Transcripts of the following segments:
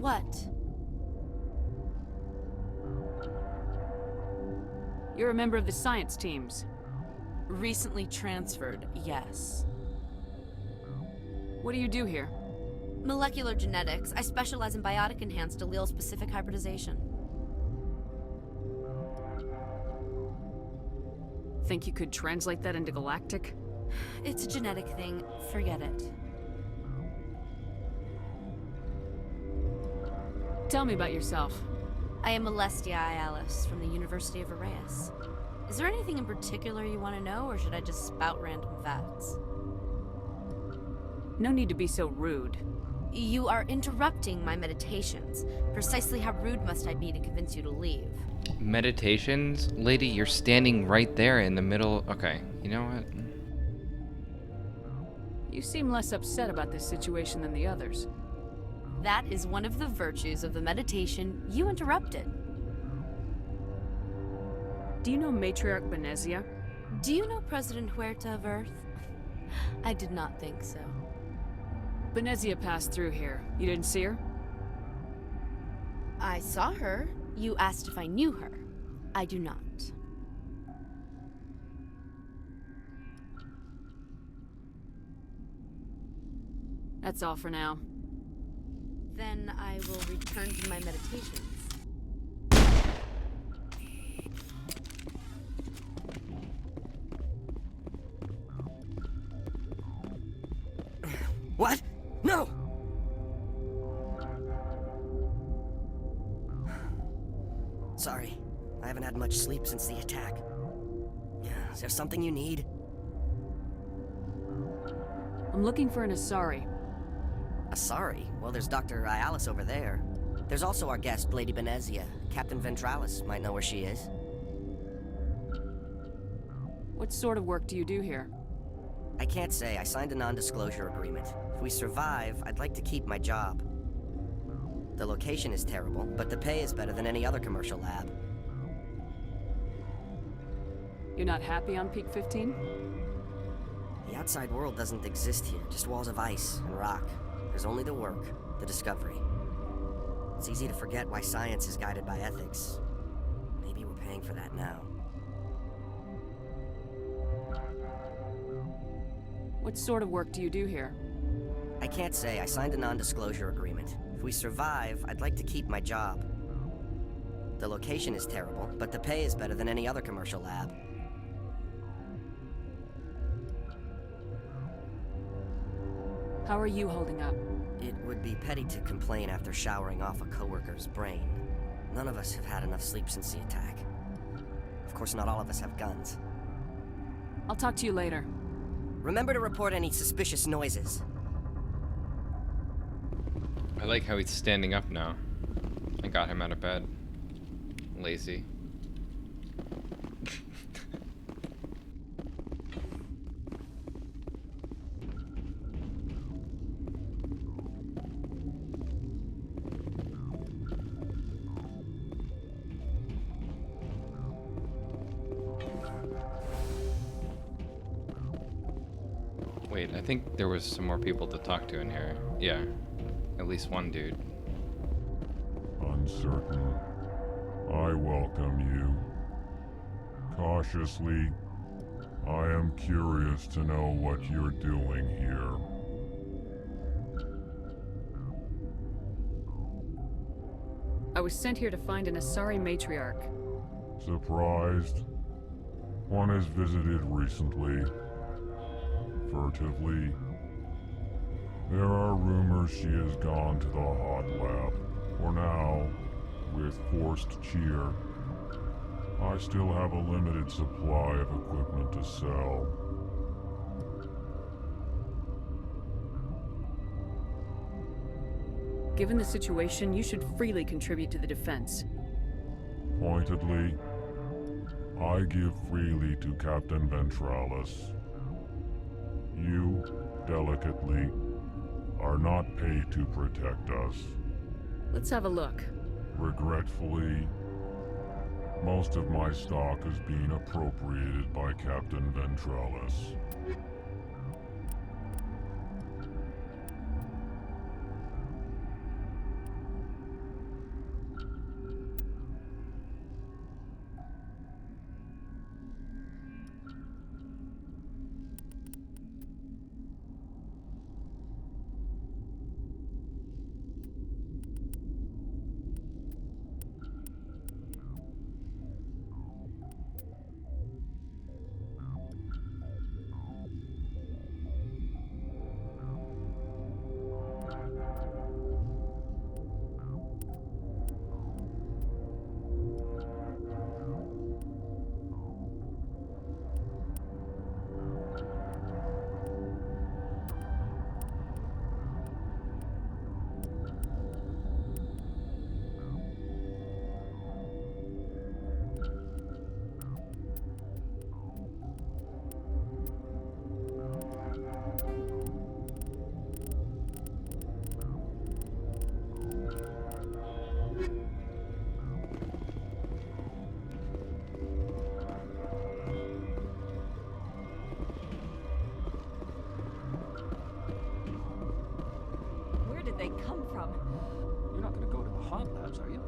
What? You're a member of the science teams. Recently transferred, yes. What do you do here? Molecular genetics. I specialize in biotic-enhanced allele-specific hybridization. Think you could translate that into galactic? It's a genetic thing. Forget it. Tell me about yourself. I am Alestia Ayalis from the University of Arraeus. Is there anything in particular you want to know, or should I just spout random facts? No need to be so rude. You are interrupting my meditations. Precisely how rude must I be to convince you to leave? Meditations? Lady, you're standing right there in the middle. Okay, you know what? You seem less upset about this situation than the others. That is one of the virtues of the meditation you interrupted. Do you know Matriarch Benezia? Do you know President Huerta of Earth? I did not think so. Benezia passed through here. You didn't see her? I saw her. You asked if I knew her. I do not. That's all for now. Then I will return to my meditations. What? No! Sorry, I haven't had much sleep since the attack. Is there something you need? I'm looking for an Asari. Sorry. Well, there's Dr. Ayalis over there. There's also our guest, Lady Benezia. Captain Ventralis might know where she is. What sort of work do you do here? I can't say. I signed a non-disclosure agreement. If we survive, I'd like to keep my job. The location is terrible, but the pay is better than any other commercial lab. You're not happy on Peak 15? The outside world doesn't exist here, just walls of ice and rock. There's only the work, the discovery. It's easy to forget why science is guided by ethics. Maybe we're paying for that now. What sort of work do you do here? I can't say. I signed a non-disclosure agreement. If we survive, I'd like to keep my job. The location is terrible, but the pay is better than any other commercial lab. How are you holding up? It would be petty to complain after showering off a coworker's brain. None of us have had enough sleep since the attack. Of course, not all of us have guns. I'll talk to you later. Remember to report any suspicious noises. I like how he's standing up now. I got him out of bed. Lazy. Wait, I think there was some more people to talk to in here. Yeah, at least one dude. Uncertain. I welcome you. Cautiously, I am curious to know what you're doing here. I was sent here to find an Asari matriarch. Surprised? One has visited recently. Furtively. There are rumors she has gone to the hot lab. For now, with forced cheer, I still have a limited supply of equipment to sell. Given the situation, you should freely contribute to the defense. Pointedly, I give freely to Captain Ventralis. You, delicately, are not paid to protect us. Let's have a look. Regretfully, most of my stock is being appropriated by Captain Ventralis. did they come from? You're not gonna go to the hot labs, are you?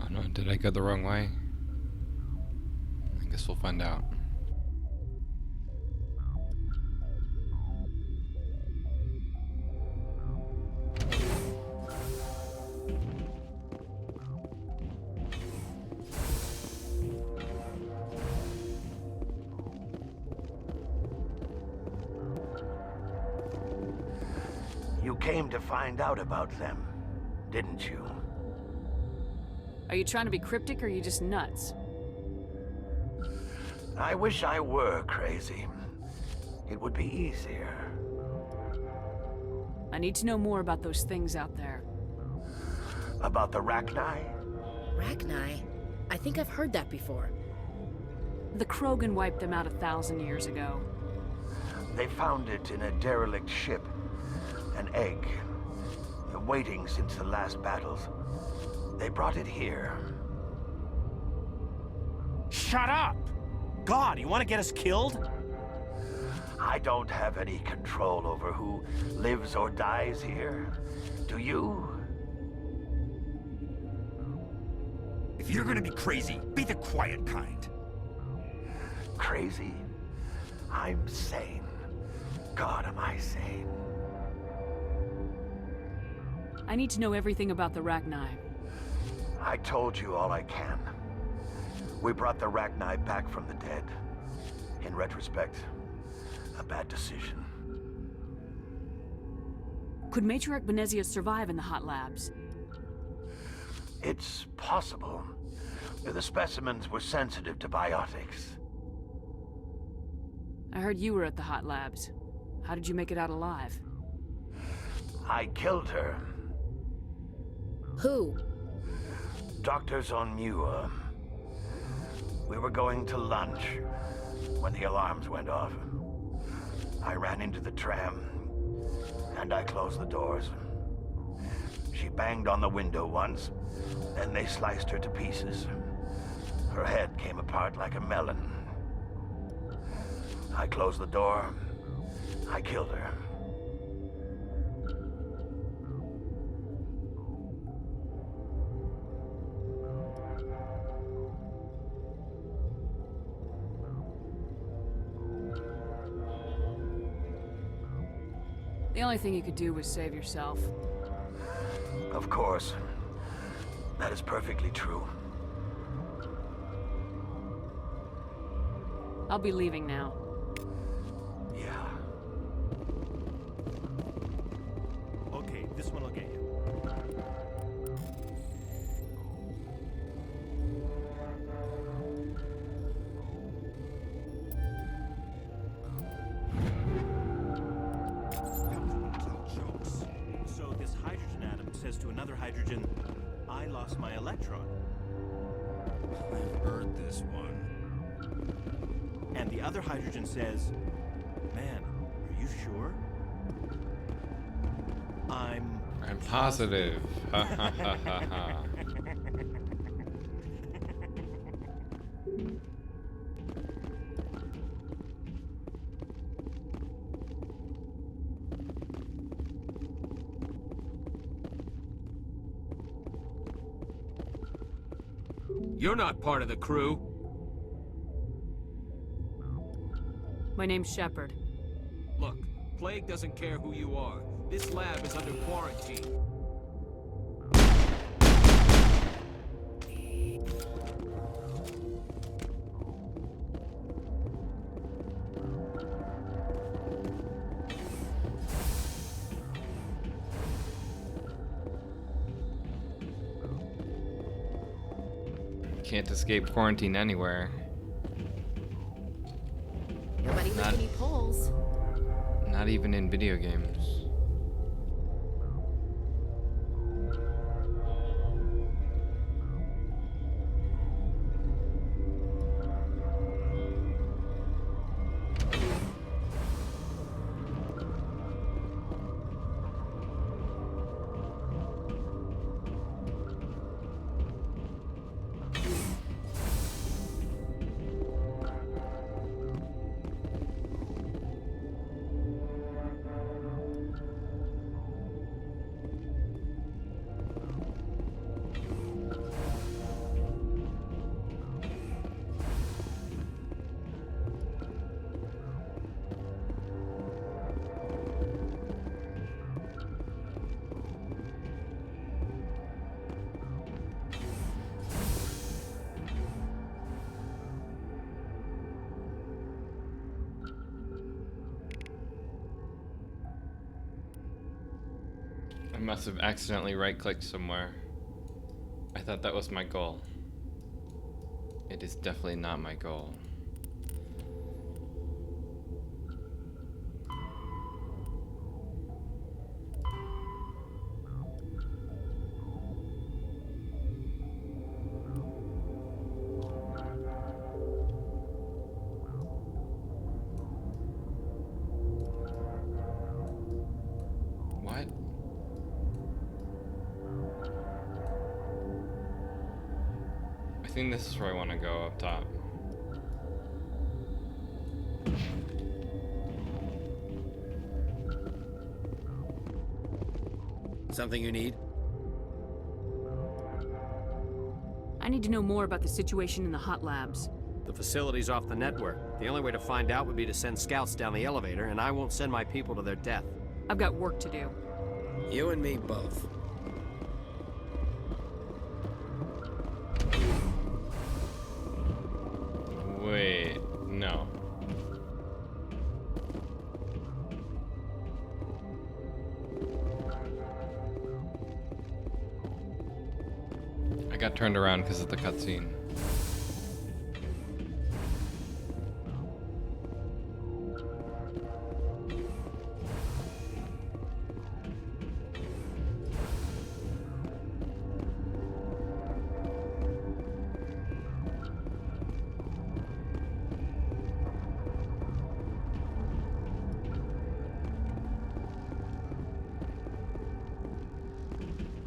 Oh no, did I go the wrong way? I guess we'll find out. You came to find out about them, didn't you? Are you trying to be cryptic or are you just nuts? I wish I were crazy. It would be easier. I need to know more about those things out there. About the Rachni? Rachni? I think I've heard that before. The Krogan wiped them out 1,000 years ago. They found it in a derelict ship. An egg. Waiting since the last battles. They brought it here. Shut up! God, you want to get us killed? I don't have any control over who lives or dies here. Do you? If you're gonna be crazy, be the quiet kind. Crazy? I'm sane. God, am I sane? I need to know everything about the Rachni. I told you all I can. We brought the Rachni back from the dead. In retrospect, a bad decision. Could Matriarch Benezia survive in the hot labs? It's possible. The specimens were sensitive to biotics. I heard you were at the hot labs. How did you make it out alive? I killed her. Who? Doctors on Muir. We were going to lunch when the alarms went off. I ran into the tram, and I closed the doors. She banged on the window once, then they sliced her to pieces. Her head came apart like a melon. I closed the door. I killed her. The only thing you could do was save yourself. Of course. That is perfectly true. I'll be leaving now. Yeah. Okay, this one will get you. So this hydrogen atom says to another hydrogen, I lost my electron. I've heard this one. And the other hydrogen says, man, are you sure? I'm positive. Ha ha ha ha ha. You're not part of the crew. My name's Shepard. Look, Plague doesn't care who you are. This lab is under quarantine. can't escape quarantine anywhere. Nobody Not- make any polls. Not even in video games. I must have accidentally right-clicked somewhere. I thought that was my goal. It is definitely not my goal. What? I think this is where I want to go, up top. Something you need? I need to know more about the situation in the hot labs. The facility's off the network. The only way to find out would be to send scouts down the elevator, and I won't send my people to their death. I've got work to do. You and me both. Wait, no. I got turned around because of the cutscene.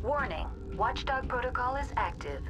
Warning, Watchdog protocol is active.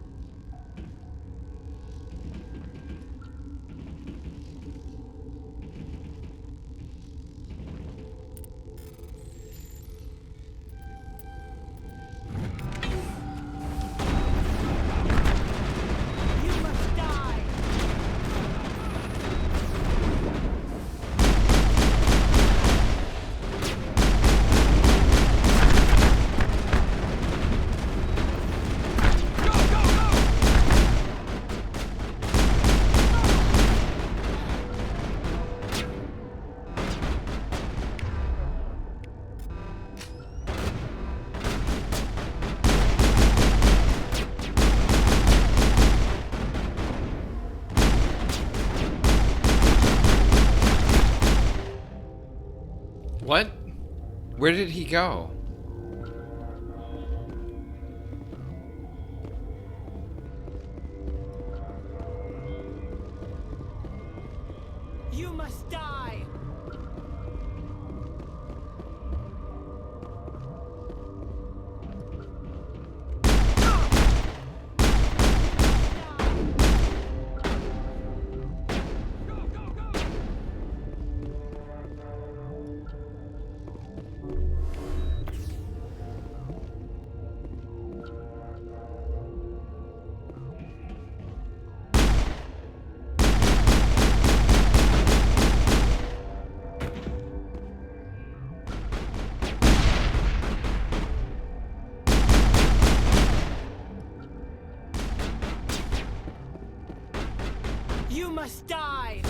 What? Where did he go? You must die! You must die!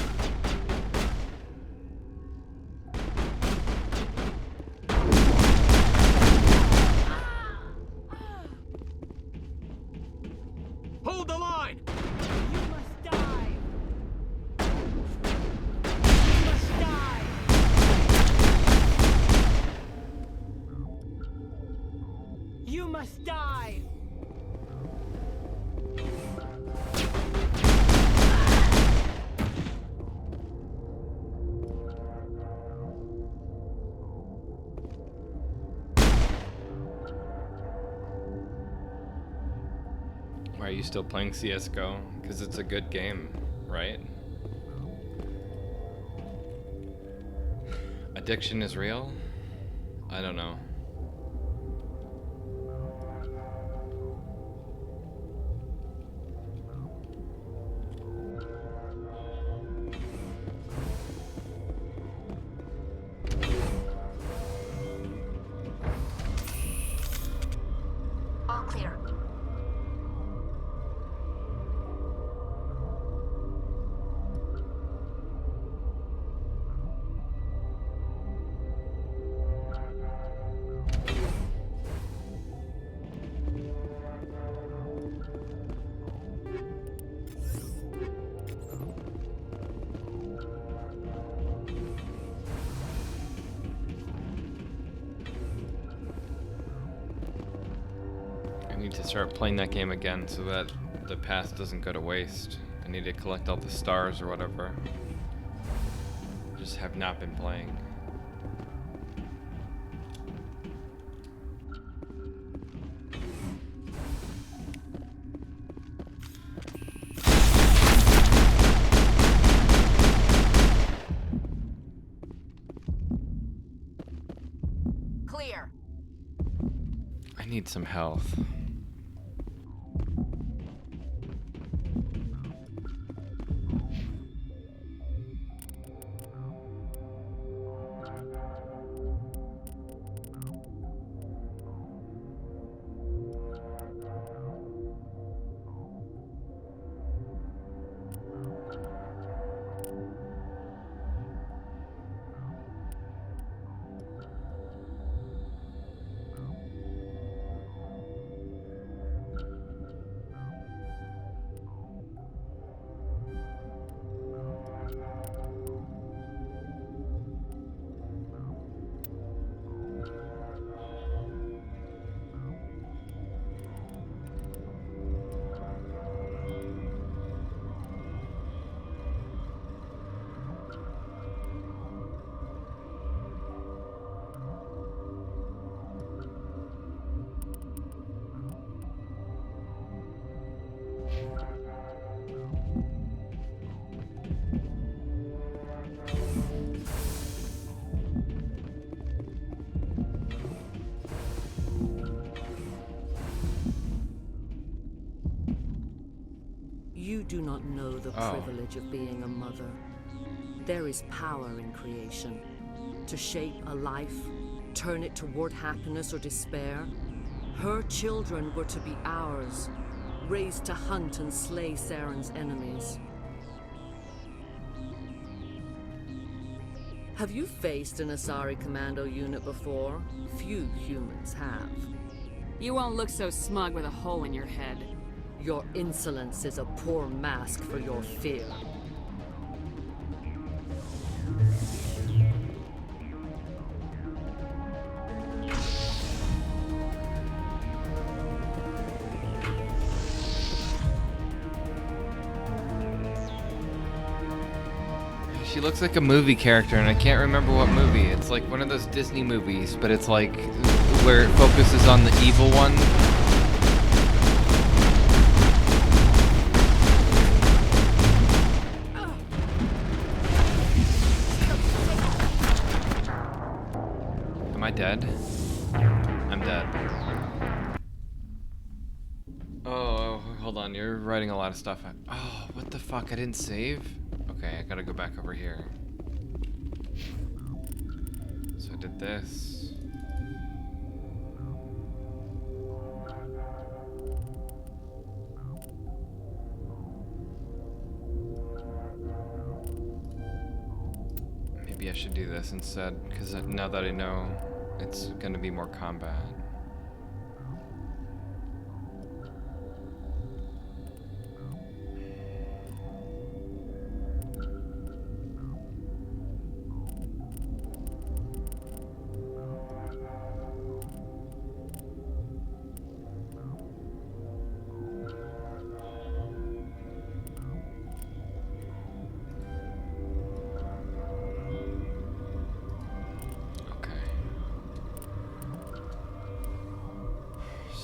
Hold the line! must die! Why are you still playing CSGO? Because it's a good game, right? Addiction is real? I don't know. All clear. I need to start playing that game again so that the past doesn't go to waste. I need to collect all the stars or whatever. Just have not been playing. Clear. I need some health. You do not know the privilege of being a mother. There is power in creation. To shape a life, turn it toward happiness or despair. Her children were to be ours, raised to hunt and slay Saren's enemies. Have you faced an Asari commando unit before? Few humans have. You won't look so smug with a hole in your head. Your insolence is a poor mask for your fear. She looks like a movie character, and I can't remember what movie. It's like one of those Disney movies, but it's like where it focuses on the evil one. Am I dead? I'm dead. Oh, hold on. You're writing a lot of stuff. Oh, what the fuck? I didn't save? Okay, I gotta go back over here. So I did this. Maybe I should do this instead, because now that I know it's gonna be more combat.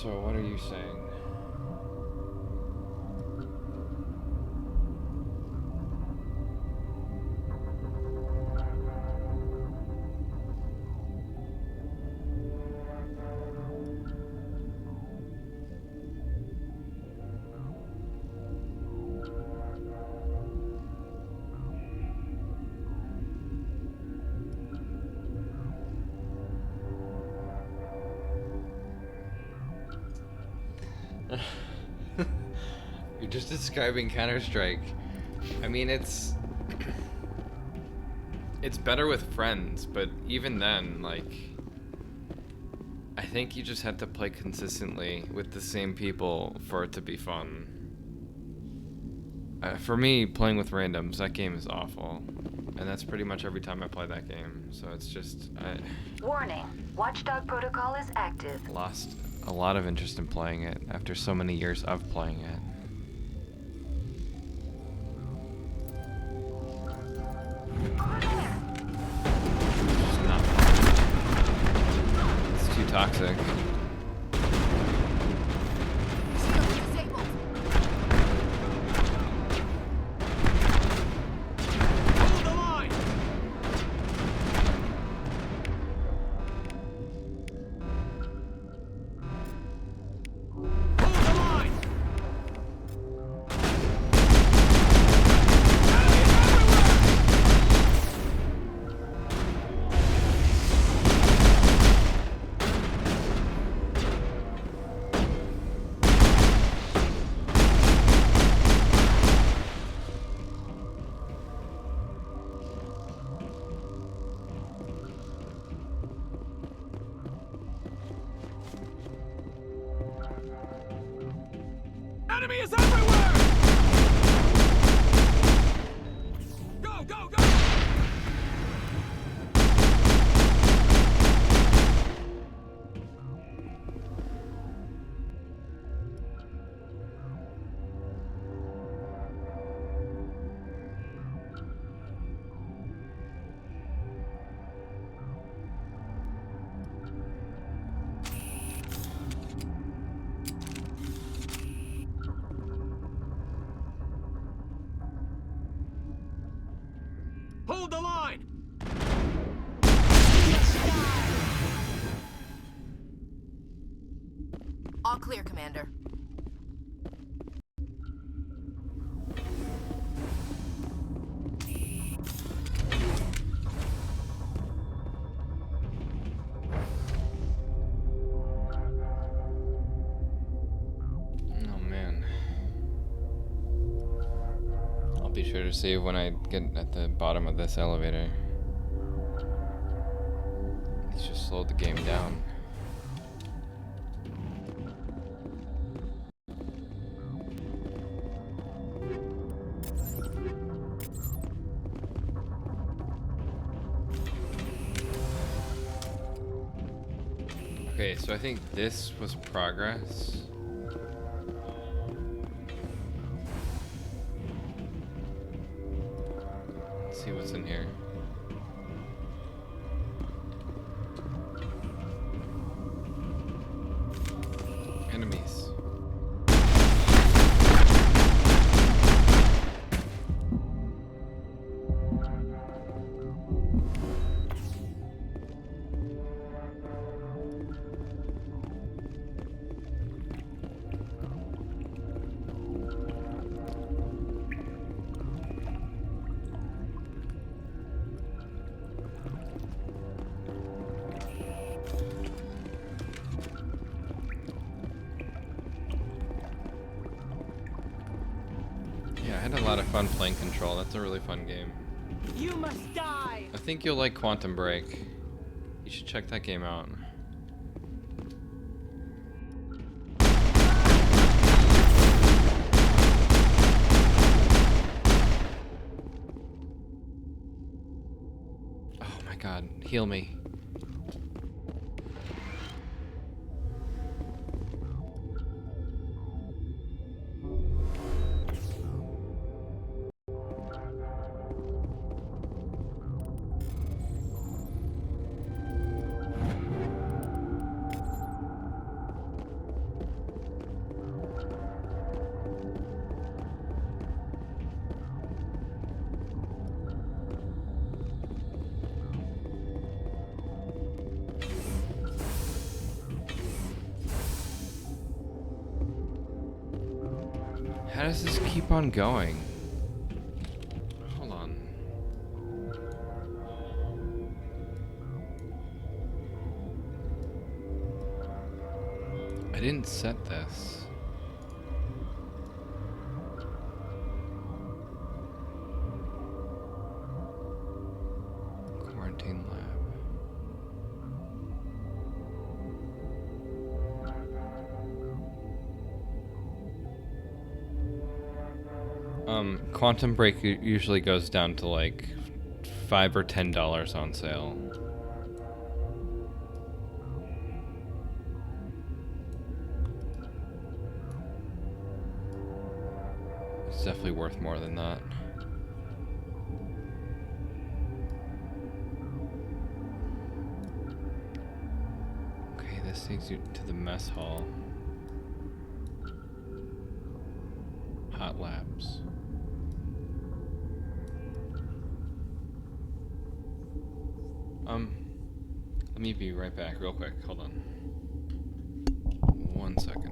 So what are you saying? You're just describing Counter-Strike. I mean, it's better with friends, but even then, like, I think you just have to play consistently with the same people for it to be fun. For me, playing with randoms, that game is awful. And that's pretty much every time I play that game, so it's just, Warning. Watchdog protocol is active. lost a lot of interest in playing it after so many years of playing it. It's just not fun. It's too toxic. Hold the line! Hold the line! Enemy is everywhere! Go, go, go! Hold the line! All clear, Commander. Oh man. I'll be sure to save when I get at the bottom of this elevator. He's just slowed the game down. Okay, so I think this was progress. Let's see what's in here. Enemies. Yeah, I had a lot of fun playing Control. That's a really fun game. You must die! I think you'll like Quantum Break. You should check that game out. Oh my god, heal me. How does this keep on going? Hold on. I didn't set this. Quarantine lab. Quantum Break usually goes down to like $5 or $10 on sale. It's definitely worth more than that. Okay, this takes you to the mess hall. Hot labs. Let me be right back real quick. Hold on. 1 second.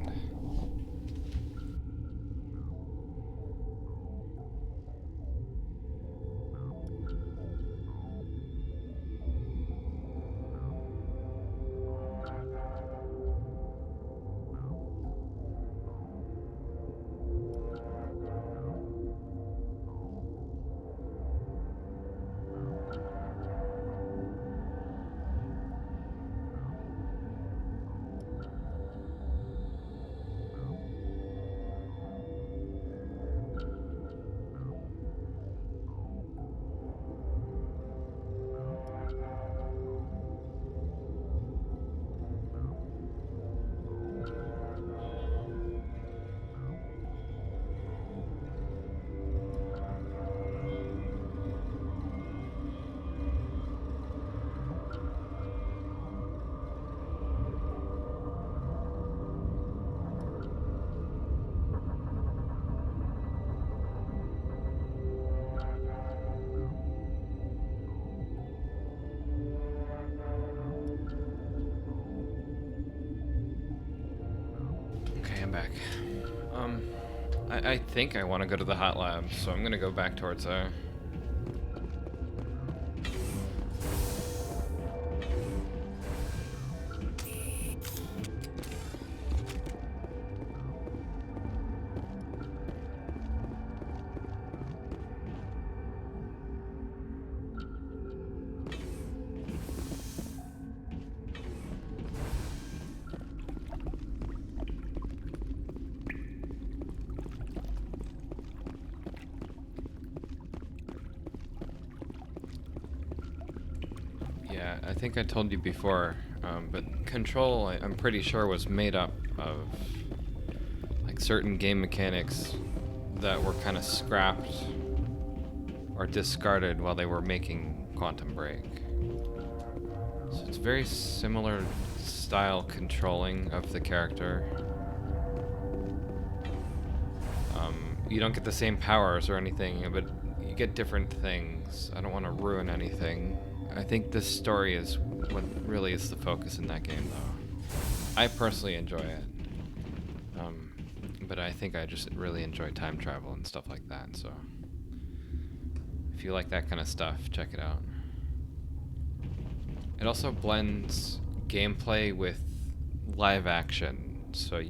I'm back. I think I want to go to the hot lab, so I'm gonna go back towards there. I think I told you before, but Control, I'm pretty sure, was made up of like certain game mechanics that were kind of scrapped or discarded while they were making Quantum Break. So it's very similar style controlling of the character. You don't get the same powers or anything, but you get different things. I don't want to ruin anything. I think this story is what really is the focus in that game, though. I personally enjoy it. But I think I just really enjoy time travel and stuff like that, so if you like that kind of stuff, check it out. It also blends gameplay with live action, so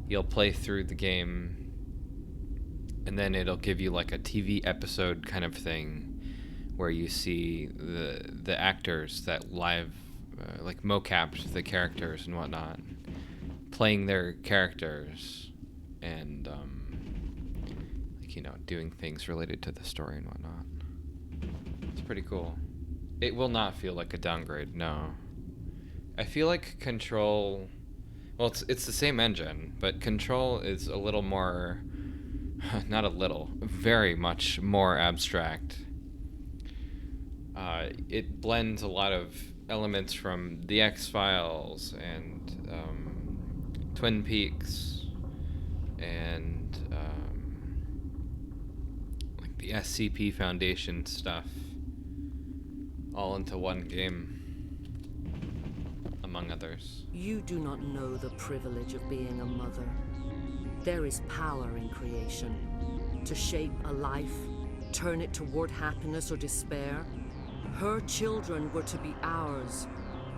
you'll play through the game and then it'll give you like a TV episode kind of thing where you see the actors that live like mocapped the characters and whatnot playing their characters and like, you know, doing things related to the story and whatnot. It's pretty cool. It will not feel like a downgrade, no. I feel like Control, well, it's the same engine, but Control is a little more, not a little, very much more abstract. It blends a lot of elements from the X-Files and Twin Peaks and like the SCP Foundation stuff all into one game, among others. You do not know the privilege of being a mother. There is power in creation. To shape a life, turn it toward happiness or despair. Her children were to be ours,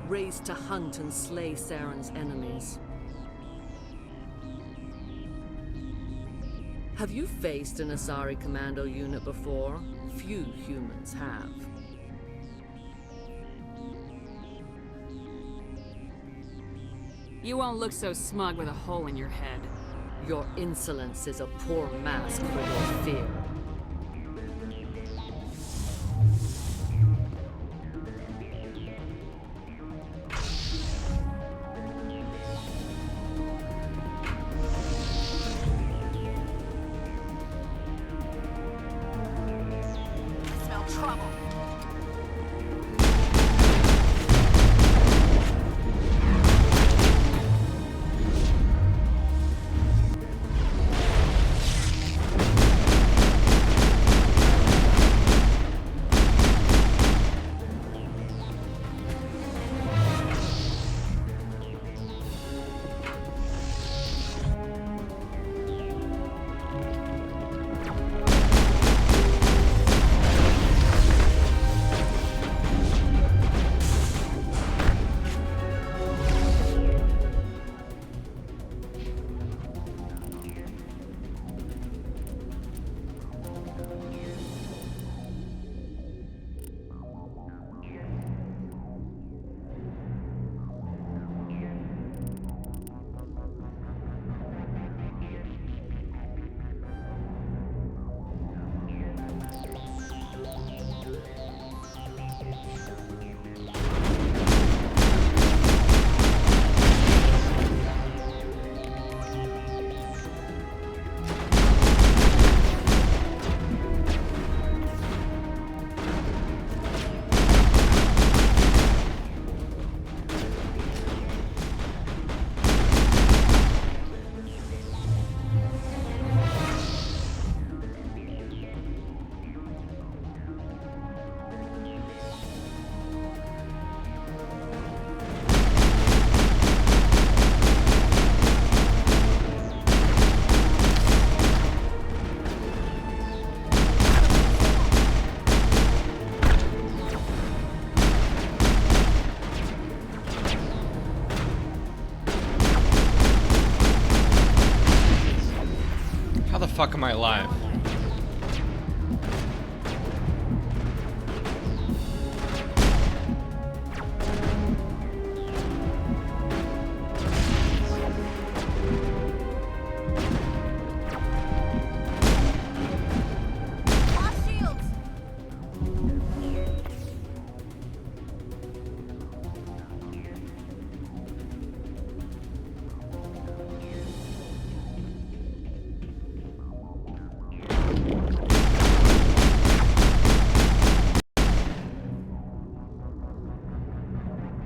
raised to hunt and slay Saren's enemies. Have you faced an Asari commando unit before? Few humans have. You won't look so smug with a hole in your head. Your insolence is a poor mask for your fear. Smell trouble. How the fuck am I alive?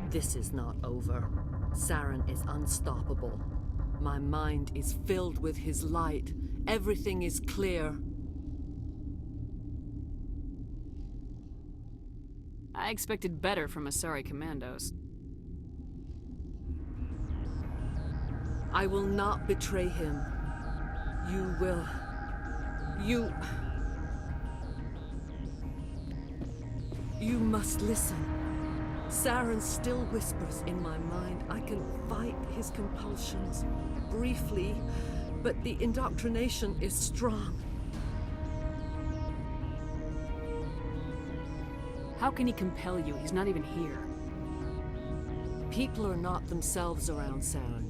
This is not over. Saren is unstoppable. My mind is filled with his light. Everything is clear. I expected better from Asari commandos. I will not betray him. You will. You must listen. Saren still whispers in my mind. I can fight his compulsions briefly, but the indoctrination is strong. How can he compel you? He's not even here. People are not themselves around Saren.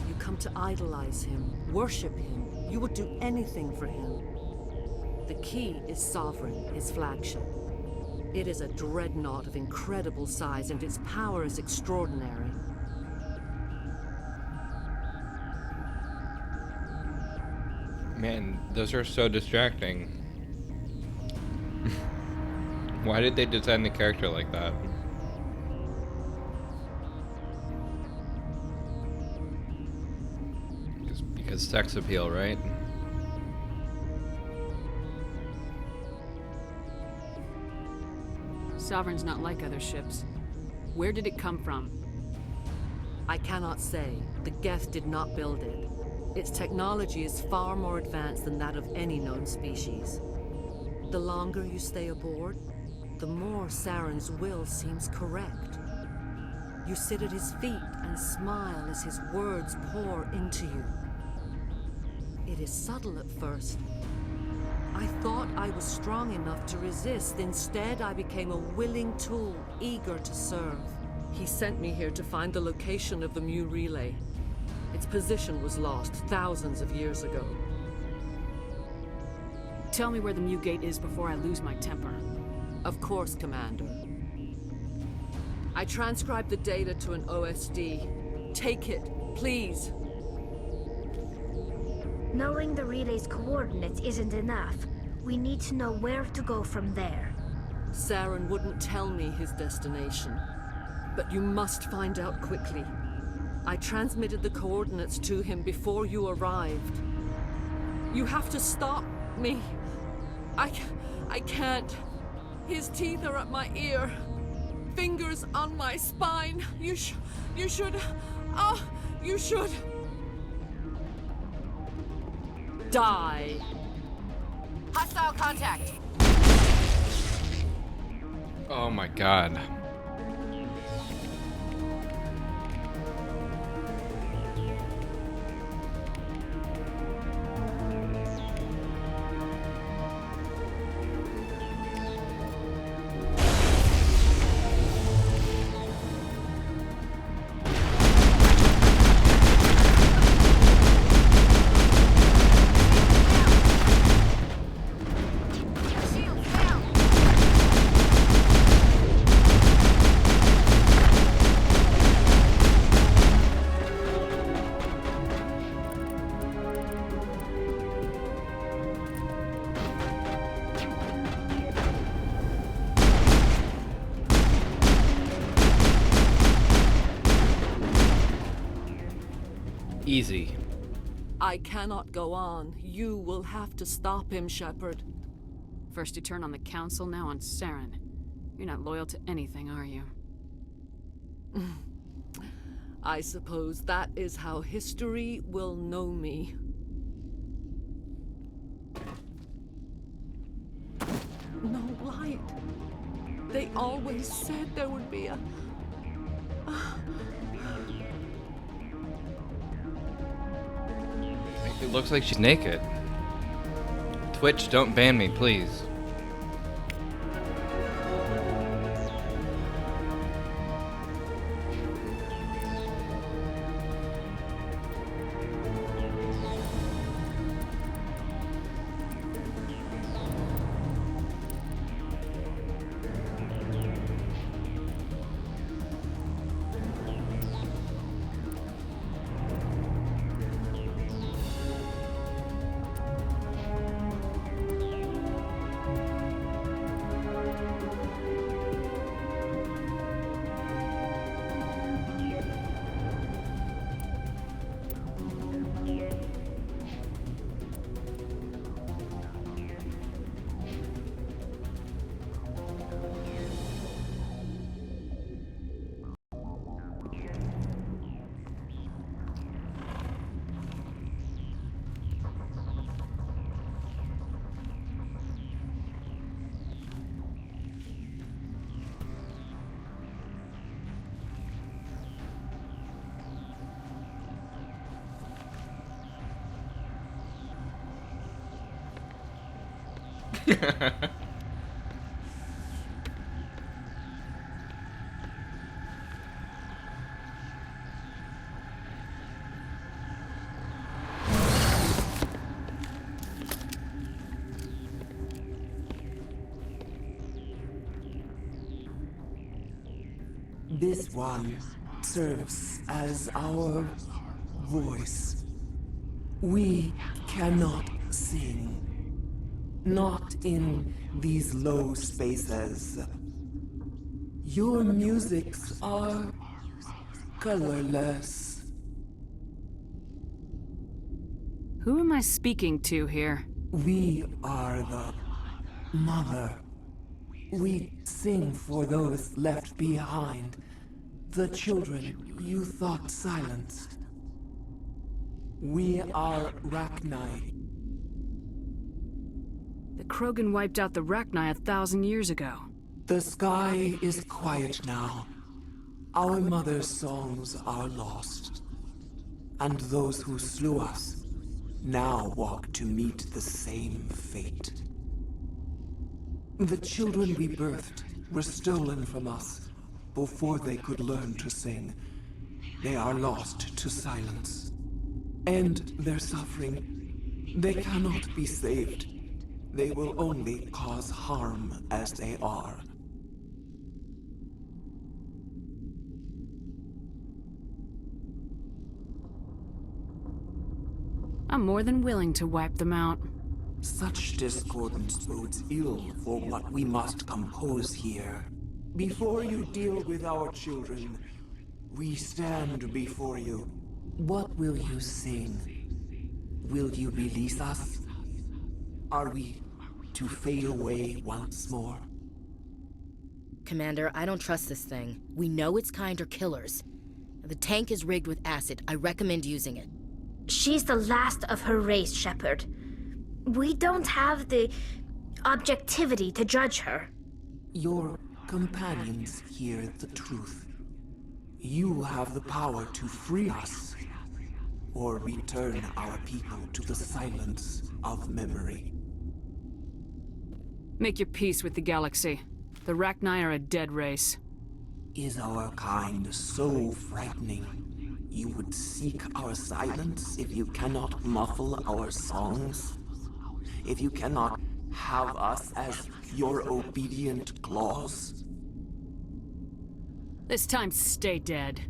You come to idolize him, worship him. You would do anything for him. The key is Sovereign, his flagship. It is a dreadnought of incredible size, and its power is extraordinary. Man, those are so distracting. Why did they design the character like that? Because sex appeal, right? Sovereign's not like other ships. Where did it come from? I cannot say. The Geth did not build it. Its technology is far more advanced than that of any known species. The longer you stay aboard, the more Saren's will seems correct. You sit at his feet and smile as his words pour into you. It is subtle at first. I thought I was strong enough to resist. Instead, I became a willing tool, eager to serve. He sent me here to find the location of the Mu relay. Its position was lost thousands of years ago. Tell me where the Mu Gate is before I lose my temper. Of course, Commander. I transcribed the data to an OSD. Take it, please. Knowing the relay's coordinates isn't enough. We need to know where to go from there. Saren wouldn't tell me his destination. But you must find out quickly. I transmitted the coordinates to him before you arrived. You have to stop me. I can't. His teeth are at my ear. Fingers on my spine. You should... Die. Hostile contact. Oh my god. Easy. I cannot go on. You will have to stop him, Shepard. First you turn on the Council, now on Saren. You're not loyal to anything, are you? I suppose that is how history will know me. No light. They always said there would be a... It looks like she's naked. Twitch, don't ban me, please. This one serves as our voice. We cannot sing. Not in these low spaces. Your musics are colorless. Who am I speaking to here? We are the mother. We sing for those left behind. The children you thought silenced. We are Rachni. The Krogan wiped out the Rachni 1,000 years ago. The sky is quiet now. Our mother's songs are lost. And those who slew us now walk to meet the same fate. The children we birthed were stolen from us before they could learn to sing. They are lost to silence. And their suffering, they cannot be saved. They will only cause harm as they are. I'm more than willing to wipe them out. Such discordance bodes ill for what we must compose here. Before you deal with our children, we stand before you. What will you sing? Will you release us? Are we to fade away once more? Commander, I don't trust this thing. We know its kind are killers. The tank is rigged with acid. I recommend using it. She's the last of her race, Shepard. We don't have the objectivity to judge her. Your companions hear the truth. You have the power to free us, or return our people to the silence of memory. Make your peace with the galaxy. The Rachni are a dead race. Is our kind so frightening? You would seek our silence if you cannot muffle our songs? If you cannot have us as your obedient claws? This time, stay dead.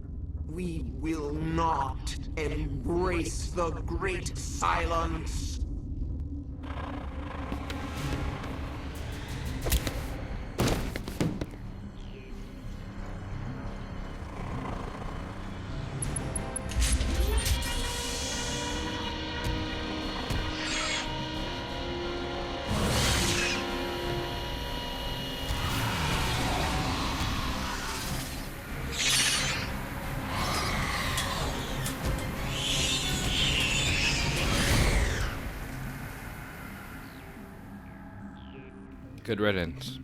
We will not embrace the great silence. Good riddance.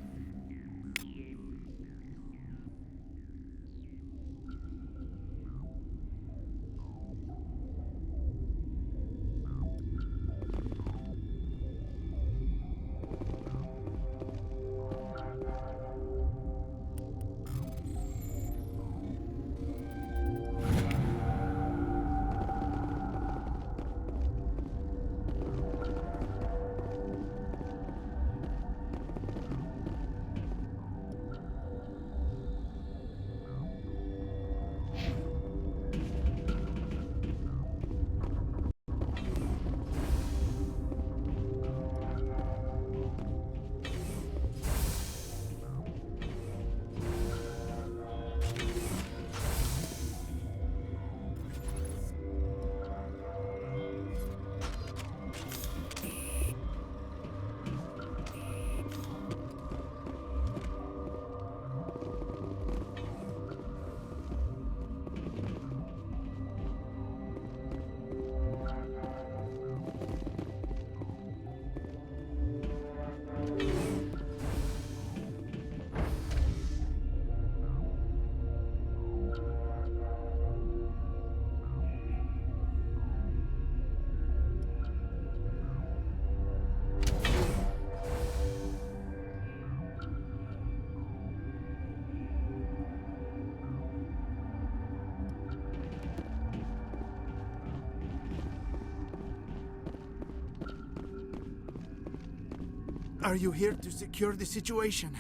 Are you here to secure the situation?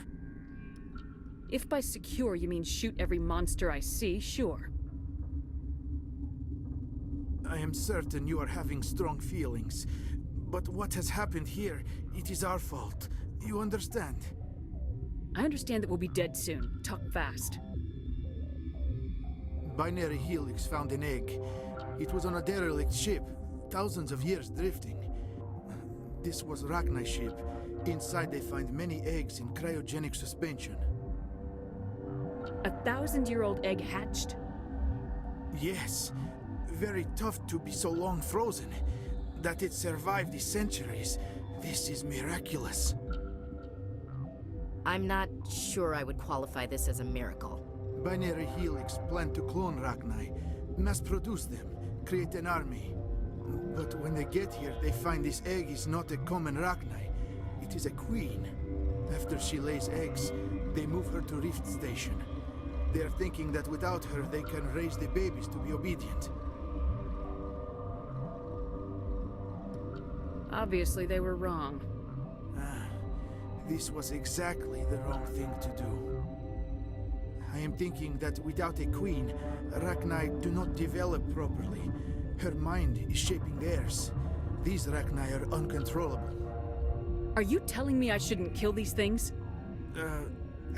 If by secure you mean shoot every monster I see, sure. I am certain you are having strong feelings. But what has happened here, it is our fault. You understand? I understand that we'll be dead soon. Talk fast. Binary Helix found an egg. It was on a derelict ship, thousands of years drifting. This was Rachni's ship. Inside they find many eggs in cryogenic suspension. 1,000-year-old egg hatched? Yes. very tough to be so long frozen. That it survived the centuries, this is miraculous. I'm not sure I would qualify this as a miracle. Binary Helix plan to clone Rachni, mass produce them, create an army. But when they get here, they find this egg is not a common Rachni. It is a queen. After she lays eggs, they move her to Rift Station. They are thinking that without her, they can raise the babies to be obedient. Obviously, they were wrong. This was exactly the wrong thing to do. I am thinking that without a queen, Rachni do not develop properly. Her mind is shaping theirs. These Rachni are uncontrollable. Are you telling me I shouldn't kill these things?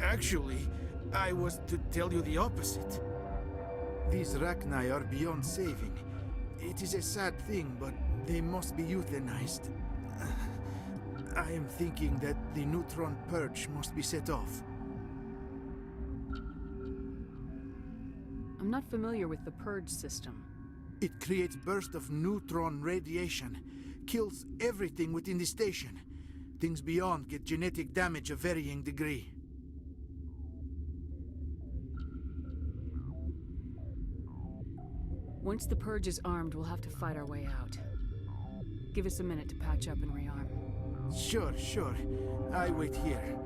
Actually, I was to tell you the opposite. These Rachni are beyond saving. It is a sad thing, but they must be euthanized. I am thinking that the neutron purge must be set off. I'm not familiar with the purge system. It creates bursts of neutron radiation, kills everything within the station. Things beyond get genetic damage of varying degree. Once the purge is armed, we'll have to fight our way out. Give us a minute to patch up and rearm. Sure. I wait here.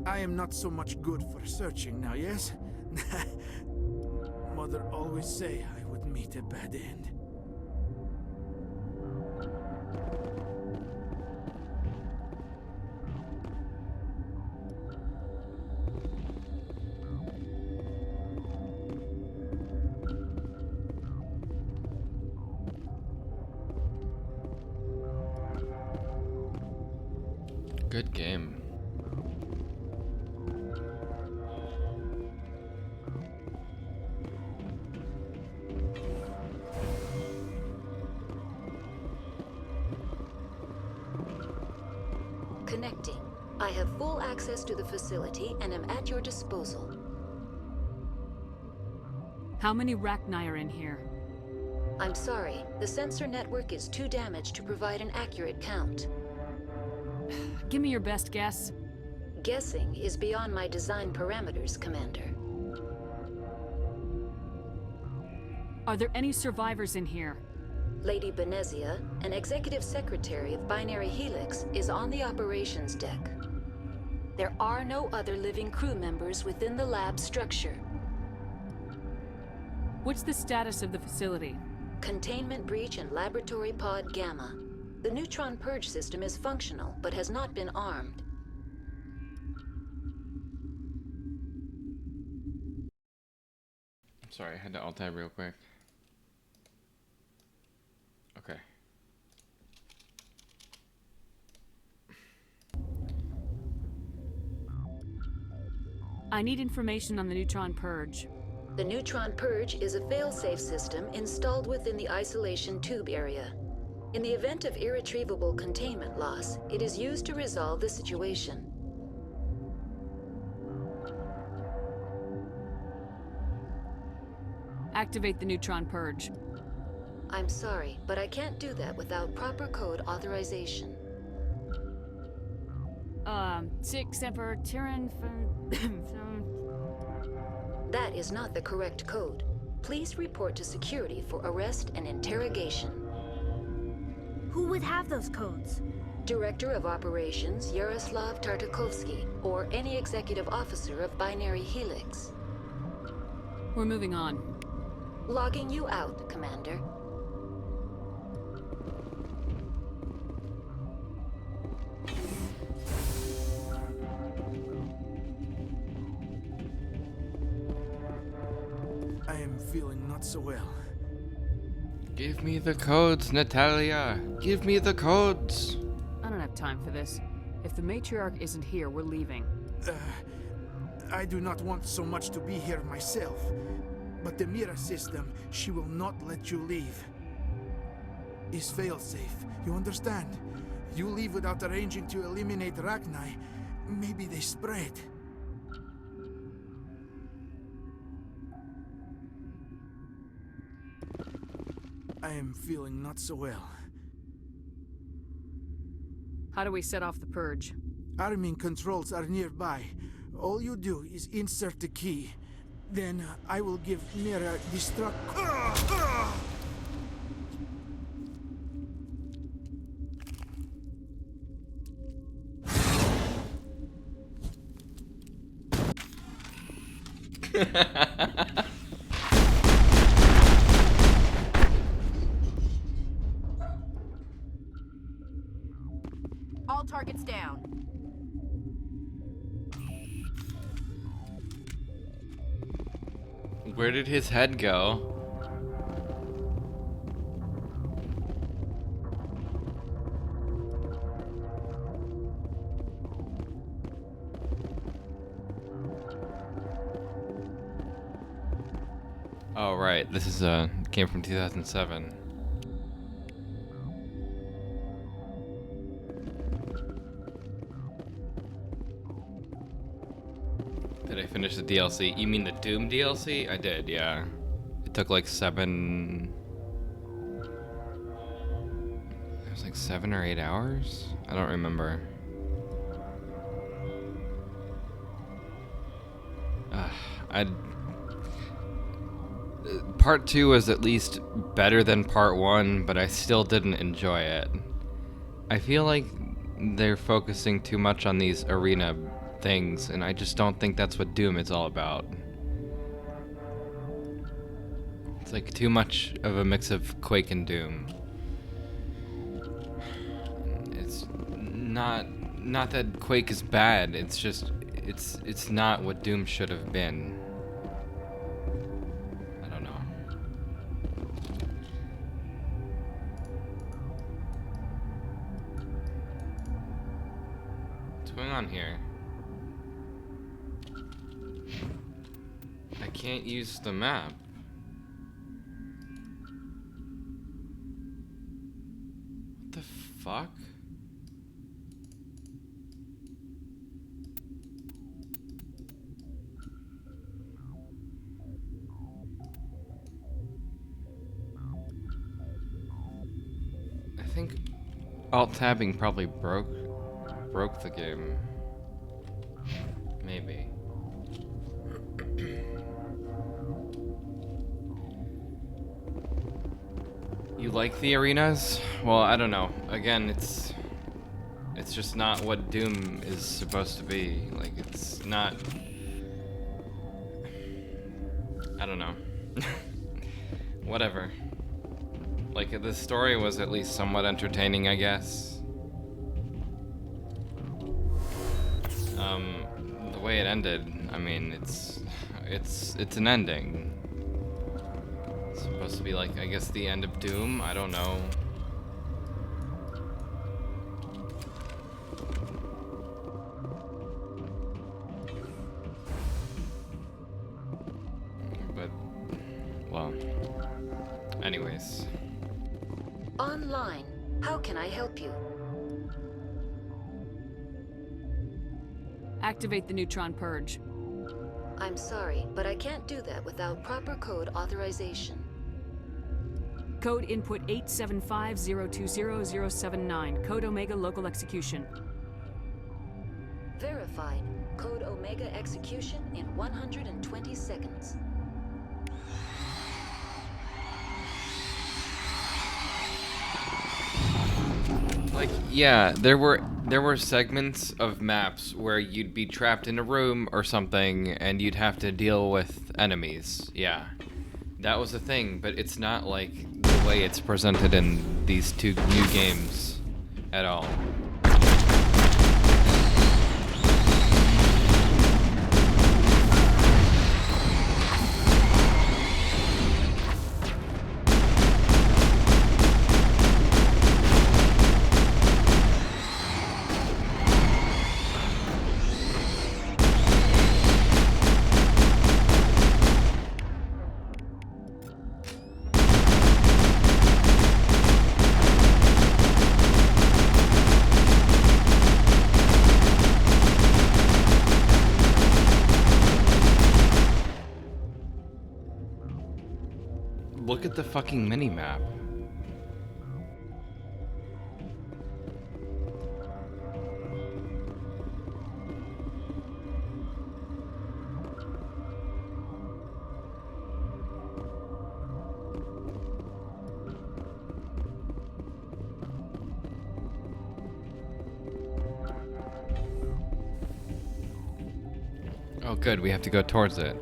I am not so much good for searching now, yes? Mother always say I would meet a bad end. Good game. Connecting. I have full access to the facility and am at your disposal. How many Rachni are in here? I'm sorry, the sensor network is too damaged to provide an accurate count. Give me your best guess. Guessing is beyond my design parameters, Commander. Are there any survivors in here? Lady Benezia, an executive secretary of Binary Helix, is on the operations deck. There are no other living crew members within the lab structure. What's the status of the facility? Containment breach in Laboratory Pod Gamma. The neutron purge system is functional, but has not been armed. I'm sorry, I had to alt-tab real quick. Okay. I need information on the neutron purge. The neutron purge is a fail-safe system installed within the isolation tube area. In the event of irretrievable containment loss, it is used to resolve the situation. Activate the neutron purge. I'm sorry, but I can't do that without proper code authorization. 6 Emperor Tyrann. That is not the correct code. Please report to security for arrest and interrogation. Who would have those codes? Director of Operations Yaroslav Tartakovsky, or any executive officer of Binary Helix. We're moving on. Logging you out, Commander. I am feeling not so well. Give me the codes, Natalia. Give me the codes. I don't have time for this. If the matriarch isn't here, we're leaving. I do not want so much to be here myself. But the Mira system, she will not let you leave. Is fail-safe, you understand? You leave without arranging to eliminate Rachni, maybe they spread. am feeling not so well. How do we set off the purge? Arming controls are nearby. All you do is insert the key. Then I will give Mira destruct. All targets down. Where did his head go? Oh, right. This is came from 2007. Did I finish the DLC? You mean the Doom DLC? I did, yeah. It took like 7... It was like 7 or 8 hours? I don't remember. Part 2 was at least better than Part 1, but I still didn't enjoy it. I feel like they're focusing too much on these arena things, and I just don't think that's what Doom is all about. It's like too much of a mix of Quake and Doom. It's not that Quake is bad, it's just it's not what Doom should have been. I don't know. What's going on here? I can't use the map. What the fuck? I think alt-tabbing probably broke the game. Maybe. You like the arenas? Well, I don't know. Again, it's just not what Doom is supposed to be. Like, it's not... I don't know. Whatever. Like, the story was at least somewhat entertaining, I guess. The way it ended, I mean, it's an ending. It's supposed to be like, I guess, the end of Doom? I don't know. But, well, anyways. Online. How can I help you? Activate the Neutron Purge. I'm sorry, but I can't do that without proper code authorization. Code input 875020079. Code Omega local execution. Verified. Code Omega execution in 120 seconds. Like, yeah, there were segments of maps where you'd be trapped in a room or something and you'd have to deal with enemies. Yeah. That was a thing, but it's not like the way it's presented in these two new games at all. Look at the fucking mini-map. Oh good, we have to go towards it.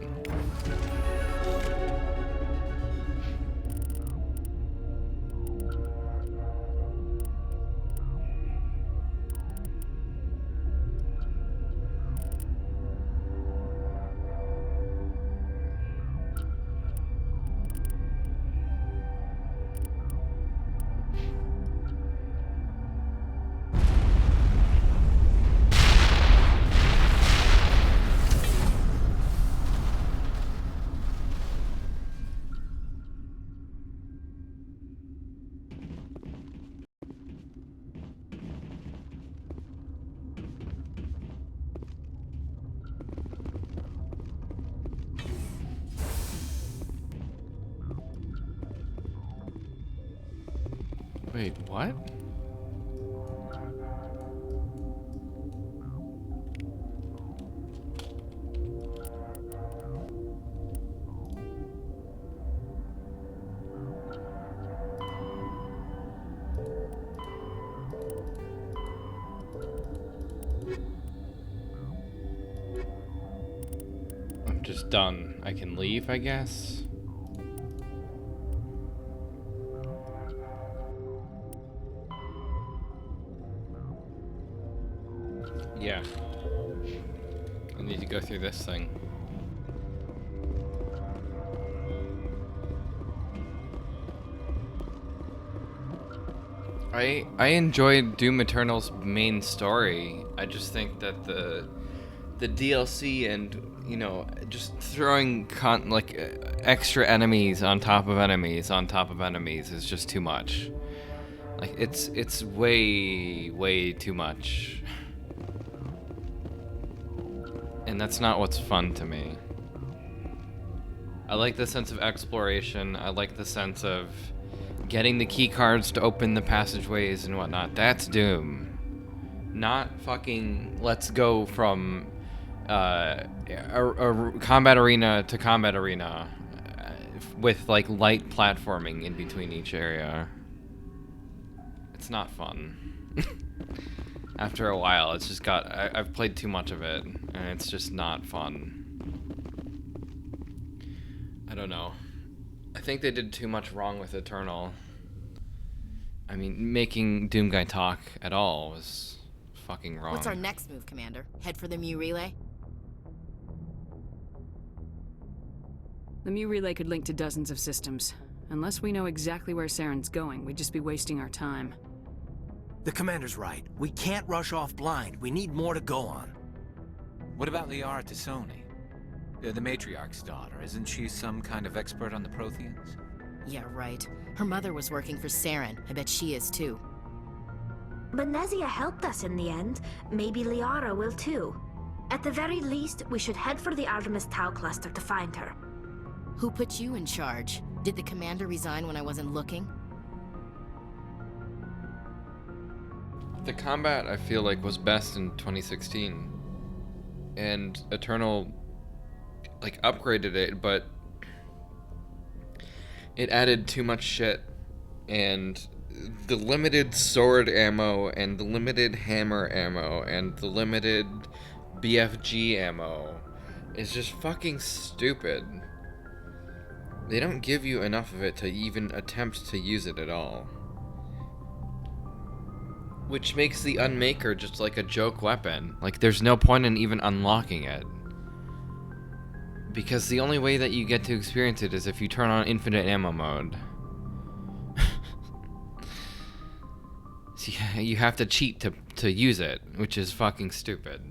Wait, what? I'm just done. I can leave, I guess. Yeah. I need to go through this thing. I enjoyed Doom Eternal's main story. I just think that the DLC and, you know, just throwing extra enemies on top of enemies on top of enemies is just too much. Like it's way too much. And that's not what's fun to me. I like the sense of exploration. I like the sense of getting the key cards to open the passageways and whatnot. That's Doom. Not fucking let's go from a combat arena to combat arena with like light platforming in between each area. It's not fun. After a while, it's just I've played too much of it, and it's just not fun. I don't know. I think they did too much wrong with Eternal. I mean, making Doom Guy talk at all was fucking wrong. What's our next move, Commander? Head for the Mu Relay? The Mu Relay could link to dozens of systems. Unless we know exactly where Saren's going, we'd just be wasting our time. The Commander's right. We can't rush off blind. We need more to go on. What about Liara T'Soni? The Matriarch's daughter. Isn't she some kind of expert on the Protheans? Yeah, right. Her mother was working for Saren. I bet she is too. But Nezia helped us in the end. Maybe Liara will too. At the very least, we should head for the Artemis Tau cluster to find her. Who put you in charge? Did the Commander resign when I wasn't looking? The combat, I feel like, was best in 2016. And Eternal, like, upgraded it, but it added too much shit. And the limited sword ammo, and the limited hammer ammo, and the limited BFG ammo is just fucking stupid. They don't give you enough of it to even attempt to use it at all. Which makes the Unmaker just like a joke weapon. Like, there's no point in even unlocking it. Because the only way that you get to experience it is if you turn on infinite ammo mode. So you have to cheat to use it, which is fucking stupid.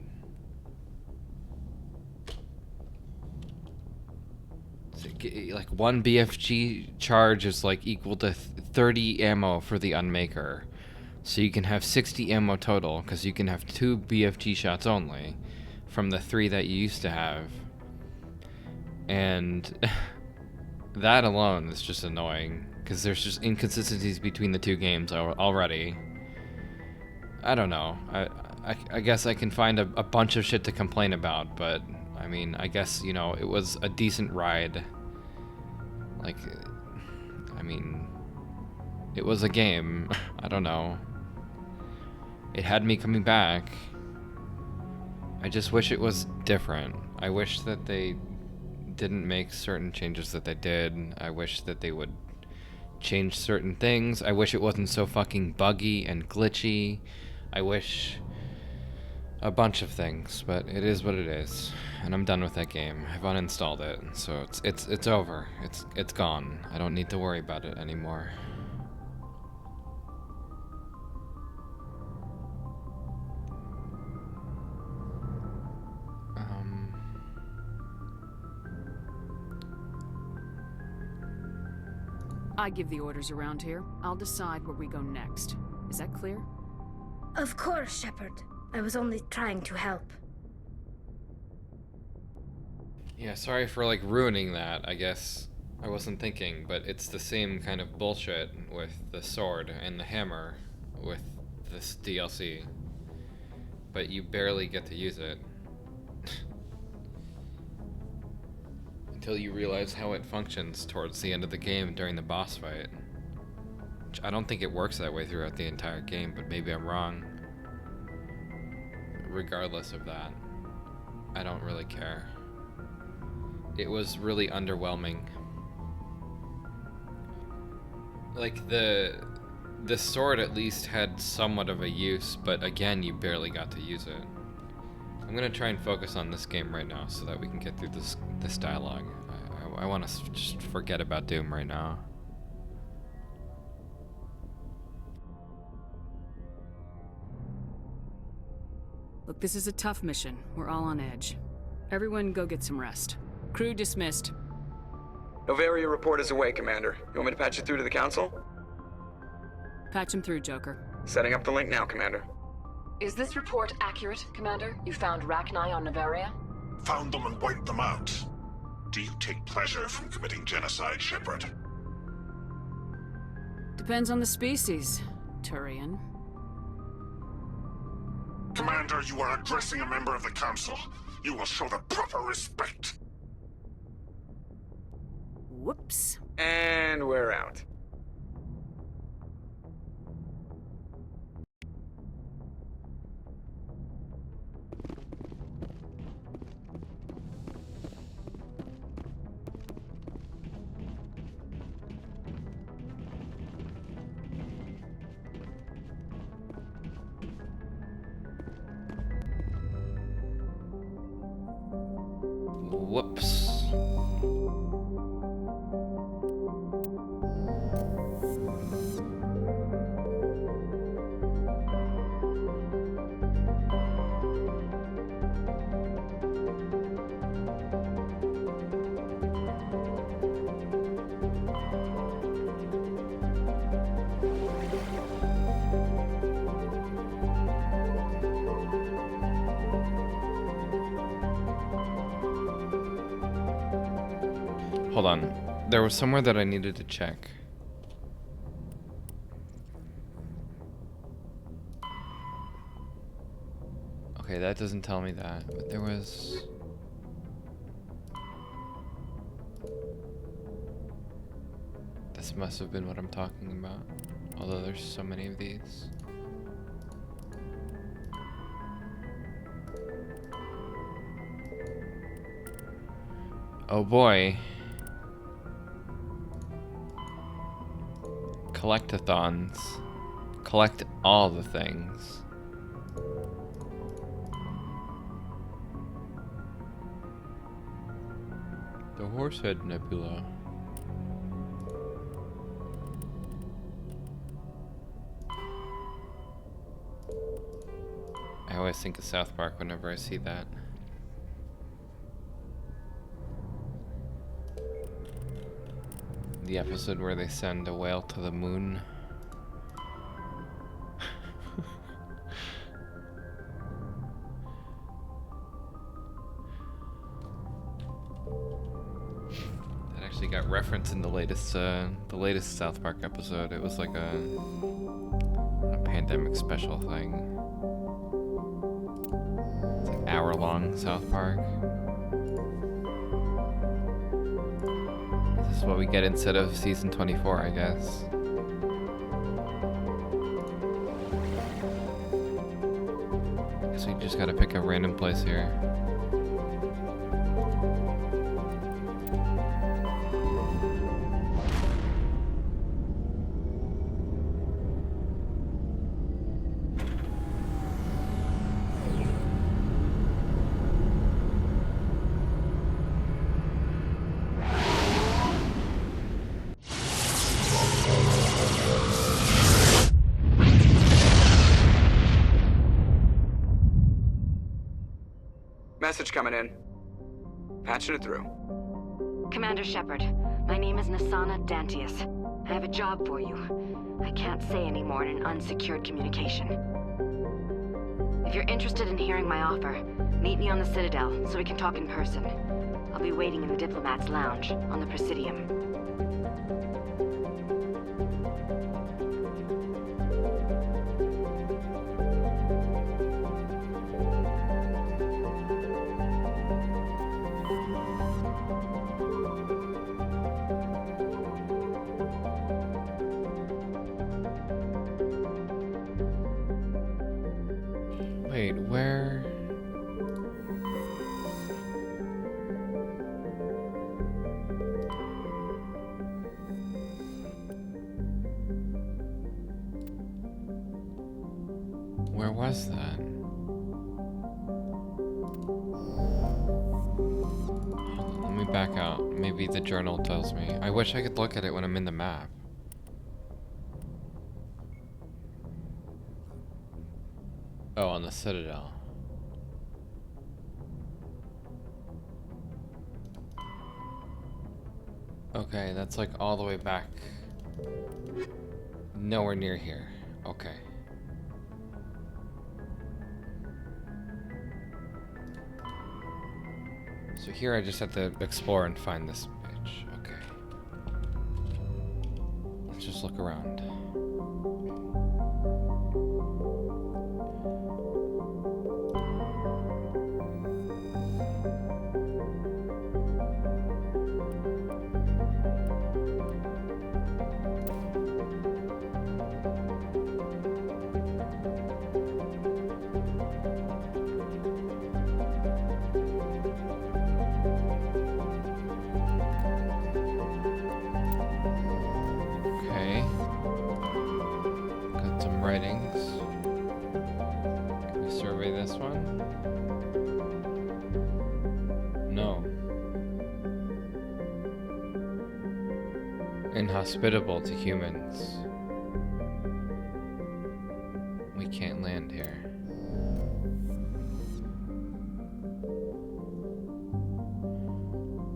So, like, one BFG charge is like equal to 30 ammo for the Unmaker. So you can have 60 ammo total, because you can have 2 BFG shots only, from the 3 that you used to have. And that alone is just annoying, because there's just inconsistencies between the two games already. I don't know. I guess I can find a bunch of shit to complain about, but, I mean, I guess, you know, it was a decent ride. Like, I mean, it was a game. I don't know. It had me coming back. I just wish it was different. I wish that they didn't make certain changes that they did. I wish that they would change certain things. I wish it wasn't so fucking buggy and glitchy. I wish a bunch of things, but it is what it is, and I'm done with that game. I've uninstalled it, so it's over. It's gone. I don't need to worry about it anymore. I give the orders around here. I'll decide where we go next. Is that clear? Of course, Shepard. I was only trying to help. Yeah, sorry for like ruining that. I guess I wasn't thinking, but it's the same kind of bullshit with the sword and the hammer with this DLC. But you barely get to use it. Until you realize how it functions towards the end of the game during the boss fight. Which I don't think it works that way throughout the entire game, but maybe I'm wrong. Regardless of that, I don't really care. It was really underwhelming. Like the sword at least had somewhat of a use, but again, you barely got to use it. I'm gonna try and focus on this game right now so that we can get through this dialogue. I want to just forget about Doom right now. Look, this is a tough mission. We're all on edge. Everyone go get some rest. Crew dismissed. Novaria report is away, Commander. You want me to patch you through to the Council? Patch him through, Joker. Setting up the link now, Commander. Is this report accurate, Commander? You found Rachni on Novaria? Found them and wiped them out. Do you take pleasure from committing genocide, Shepard? Depends on the species, Turian. Commander, you are addressing a member of the Council. You will show the proper respect. Whoops. And we're out. Whoops. Hold on. There was somewhere that I needed to check. Okay, that doesn't tell me that, but there was... This must have been what I'm talking about. Although there's so many of these. Oh boy. Collectathons. Collect all the things. The Horsehead Nebula. I always think of South Park whenever I see that. The episode where they send a whale to the moon. That actually got referenced in the latest South Park episode. It was like a pandemic special thing. It's like hour-long South Park. This is what we get instead of season 24, I guess. Guess we just gotta pick a random place here. Message coming in. Patching it through. Commander Shepard, my name is Nasana Dantius. I have a job for you. I can't say any more in an unsecured communication. If you're interested in hearing my offer, meet me on the Citadel so we can talk in person. I'll be waiting in the Diplomat's Lounge on the Presidium. Wait, where? Where was that? Let me back out. Maybe the journal tells me. I wish I could look at it when I'm in the map. Oh, on the Citadel. Okay, that's like all the way back. Nowhere near here. Okay. So here I just have to explore and find this bitch. Okay. Let's just look around. Inhospitable to humans. We can't land here.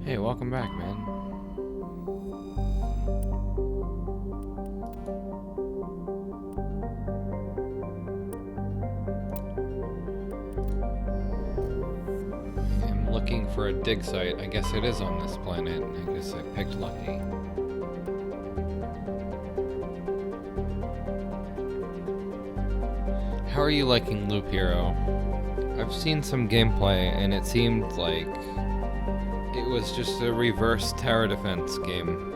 Hey, welcome back, man. I'm looking for a dig site. I guess it is on this planet. I guess I picked lucky. How are you liking Loop Hero? I've seen some gameplay and it seemed like it was just a reverse tower defense game.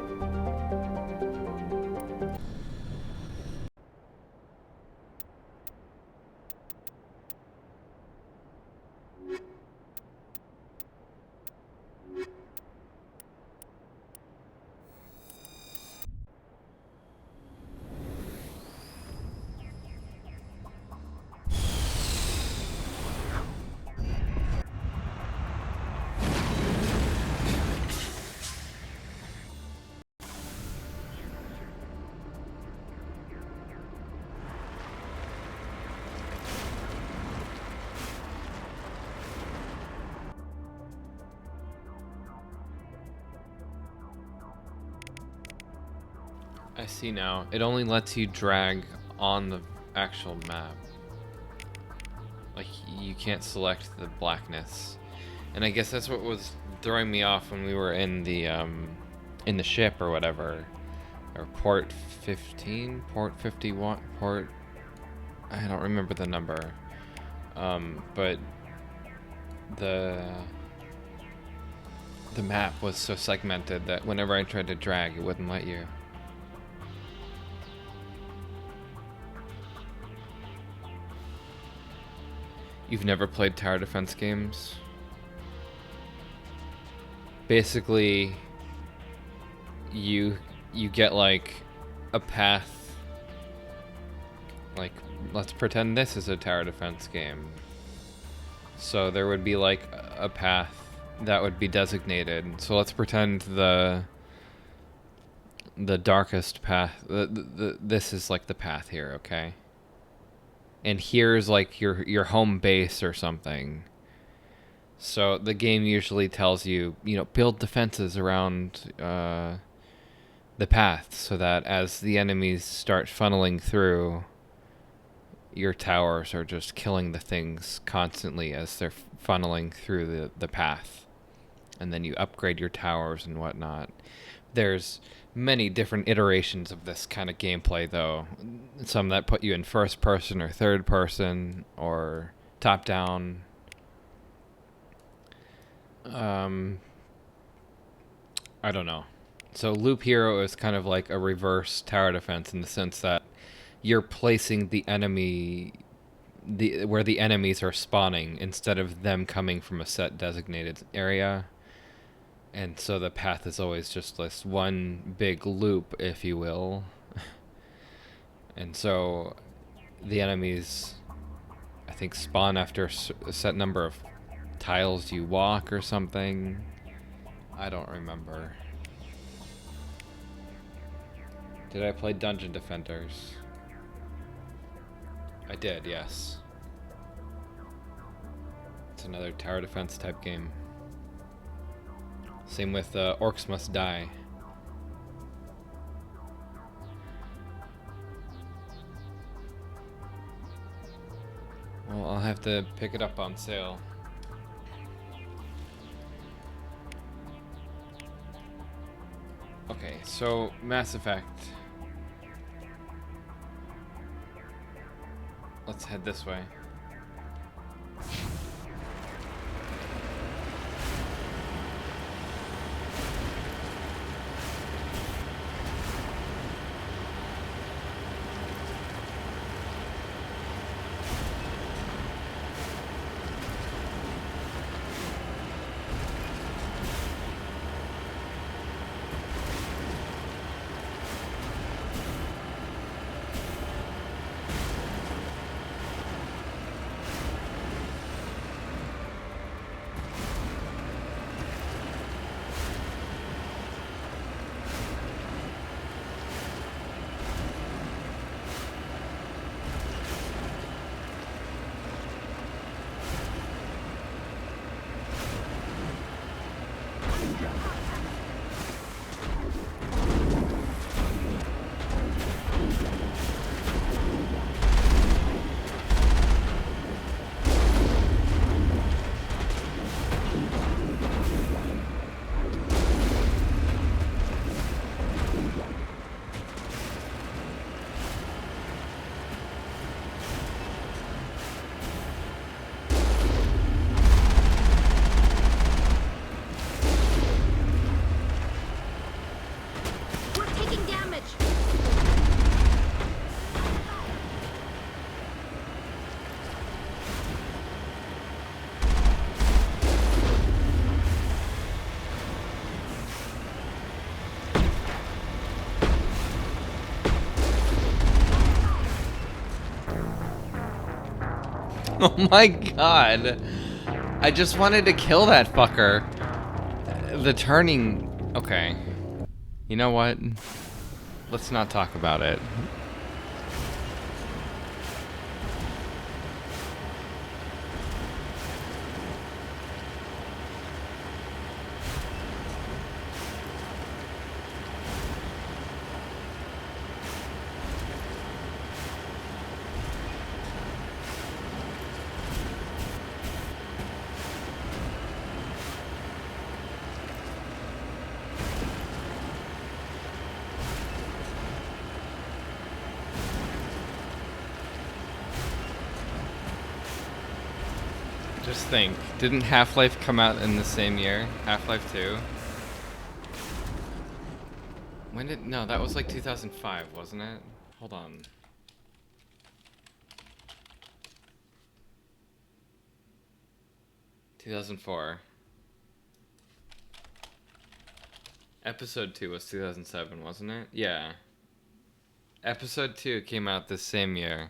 I see now. It only lets you drag on the actual map. Like, you can't select the blackness. And I guess that's what was throwing me off when we were in the ship or whatever. Or port 15, port 51, port... I don't remember the number. But the map was so segmented that whenever I tried to drag, it wouldn't let you. You've never played tower defense games? Basically, you get like a path. Like, let's pretend this is a tower defense game. So there would be like a path that would be designated. So let's pretend the darkest path. This is like the path here, okay? And here's like your home base or something. So the game usually tells you, build defenses around the path so that as the enemies start funneling through, your towers are just killing the things constantly as they're funneling through the path. And then you upgrade your towers and whatnot. There's many different iterations of this kind of gameplay, though. Some that put you in first person or third person or top down. I don't know. So Loop Hero is kind of like a reverse tower defense in the sense that you're placing the enemy where the enemies are spawning instead of them coming from a set designated area. And so the path is always just this one big loop, if you will. And so the enemies, I think, spawn after a set number of tiles you walk or something. I don't remember. Did I play Dungeon Defenders? I did, yes. It's another tower defense type game. Same with Orcs Must Die. Well, I'll have to pick it up on sale. Okay, so Mass Effect. Let's head this way. Oh my god. I just wanted to kill that fucker. The turning... Okay. You know what? Let's not talk about it. Just think, didn't Half-Life come out in the same year? Half-Life 2? When did... No, that was like 2005, wasn't it? Hold on. ...2004. Episode 2 was 2007, wasn't it? Yeah. Episode 2 came out the same year.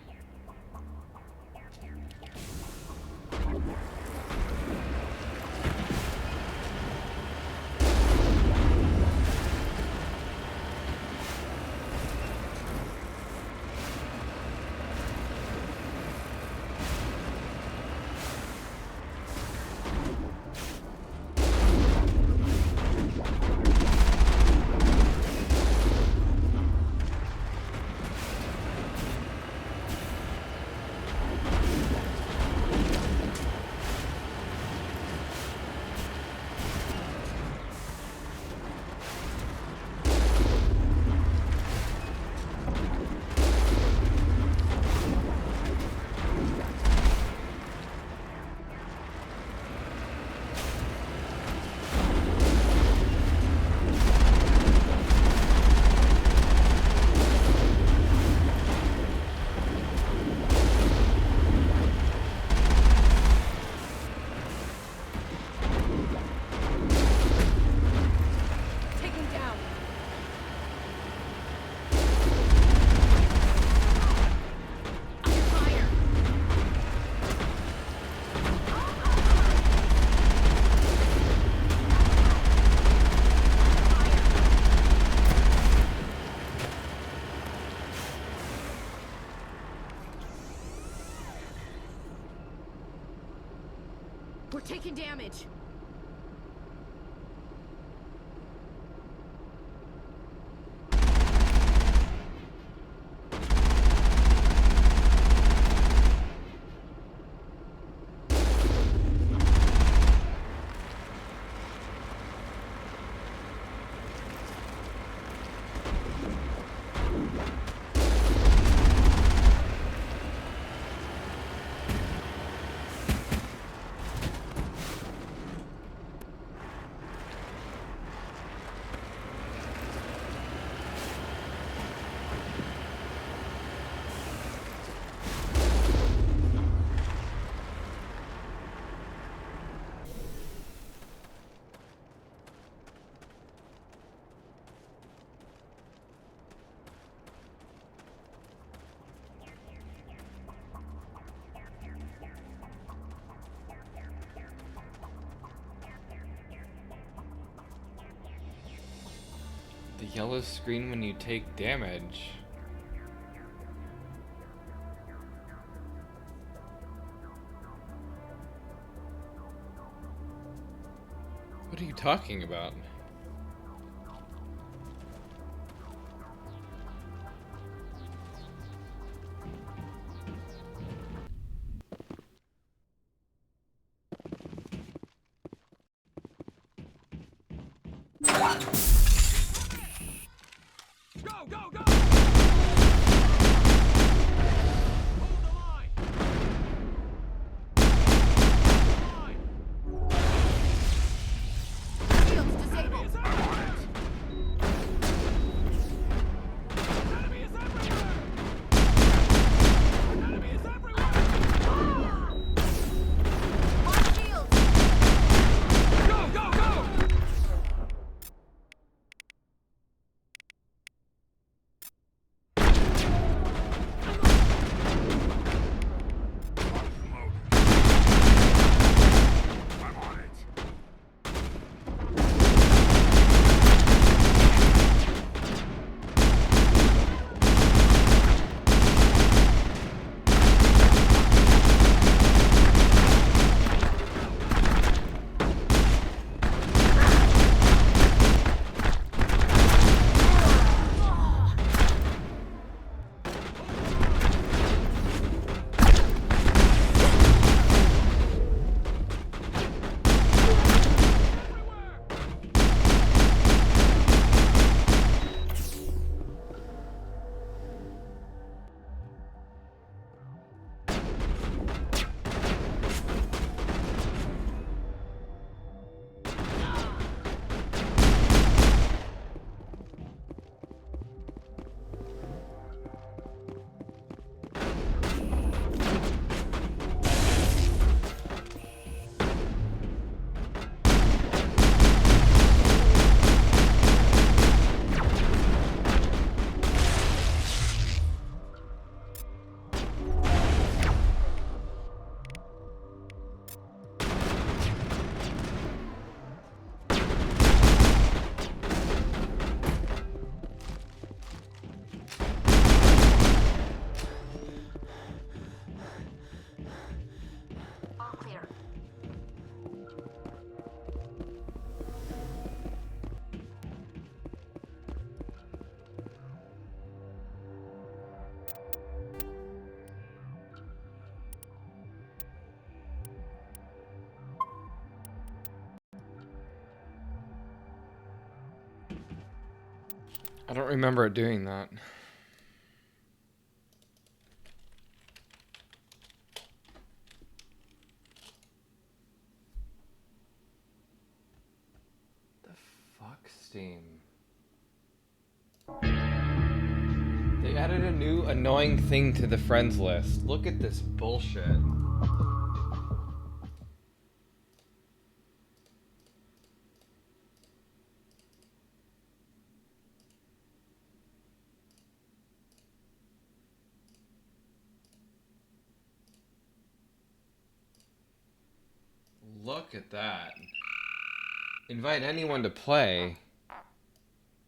We're taking damage. The yellow screen when you take damage. What are you talking about? Go, go, go! I don't remember it doing that. The fuck, Steam? They added a new annoying thing to the friends list. Look at this bullshit. Look at that. Invite anyone to play.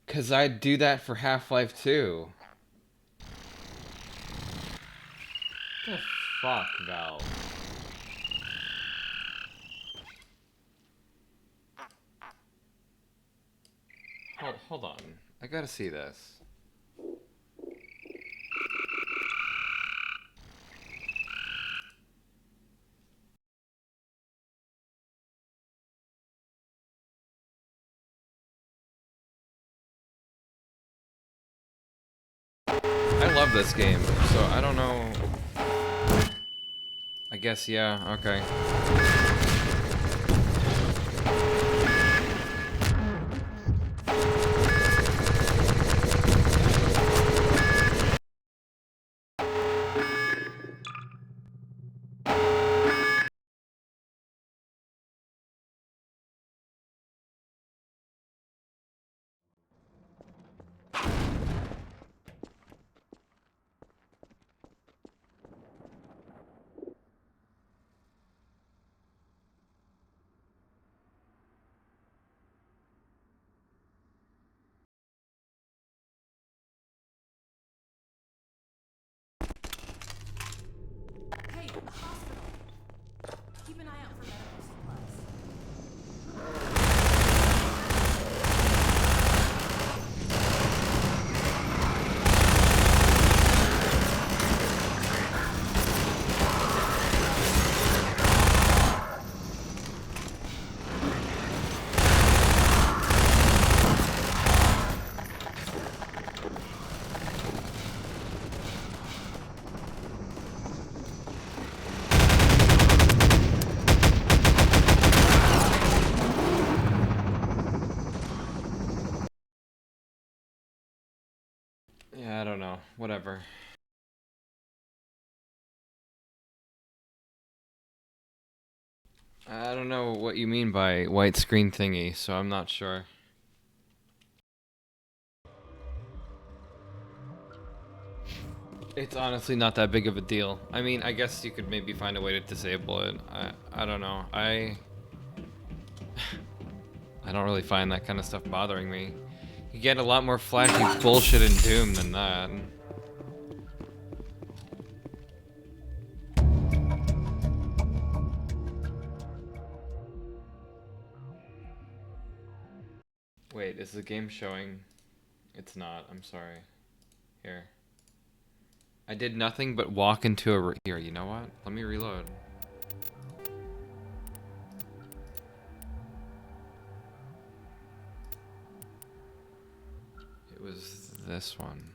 'Cause I'd do that for Half-Life 2. What the fuck, Valve? What? Hold on. I gotta see this. I love this game, so I don't know. I guess, yeah, okay. Hey, the hospital. Keep an eye out for medical supplies. Yeah, I don't know. Whatever. I don't know what you mean by white screen thingy, so I'm not sure. It's honestly not that big of a deal. I mean, I guess you could maybe find a way to disable it. I don't know. I don't really find that kind of stuff bothering me. You get a lot more flashy bullshit in Doom than that. Wait, is the game showing? It's not, I'm sorry. Here. I did nothing but walk into a... Here, you know what? Let me reload. It was this one.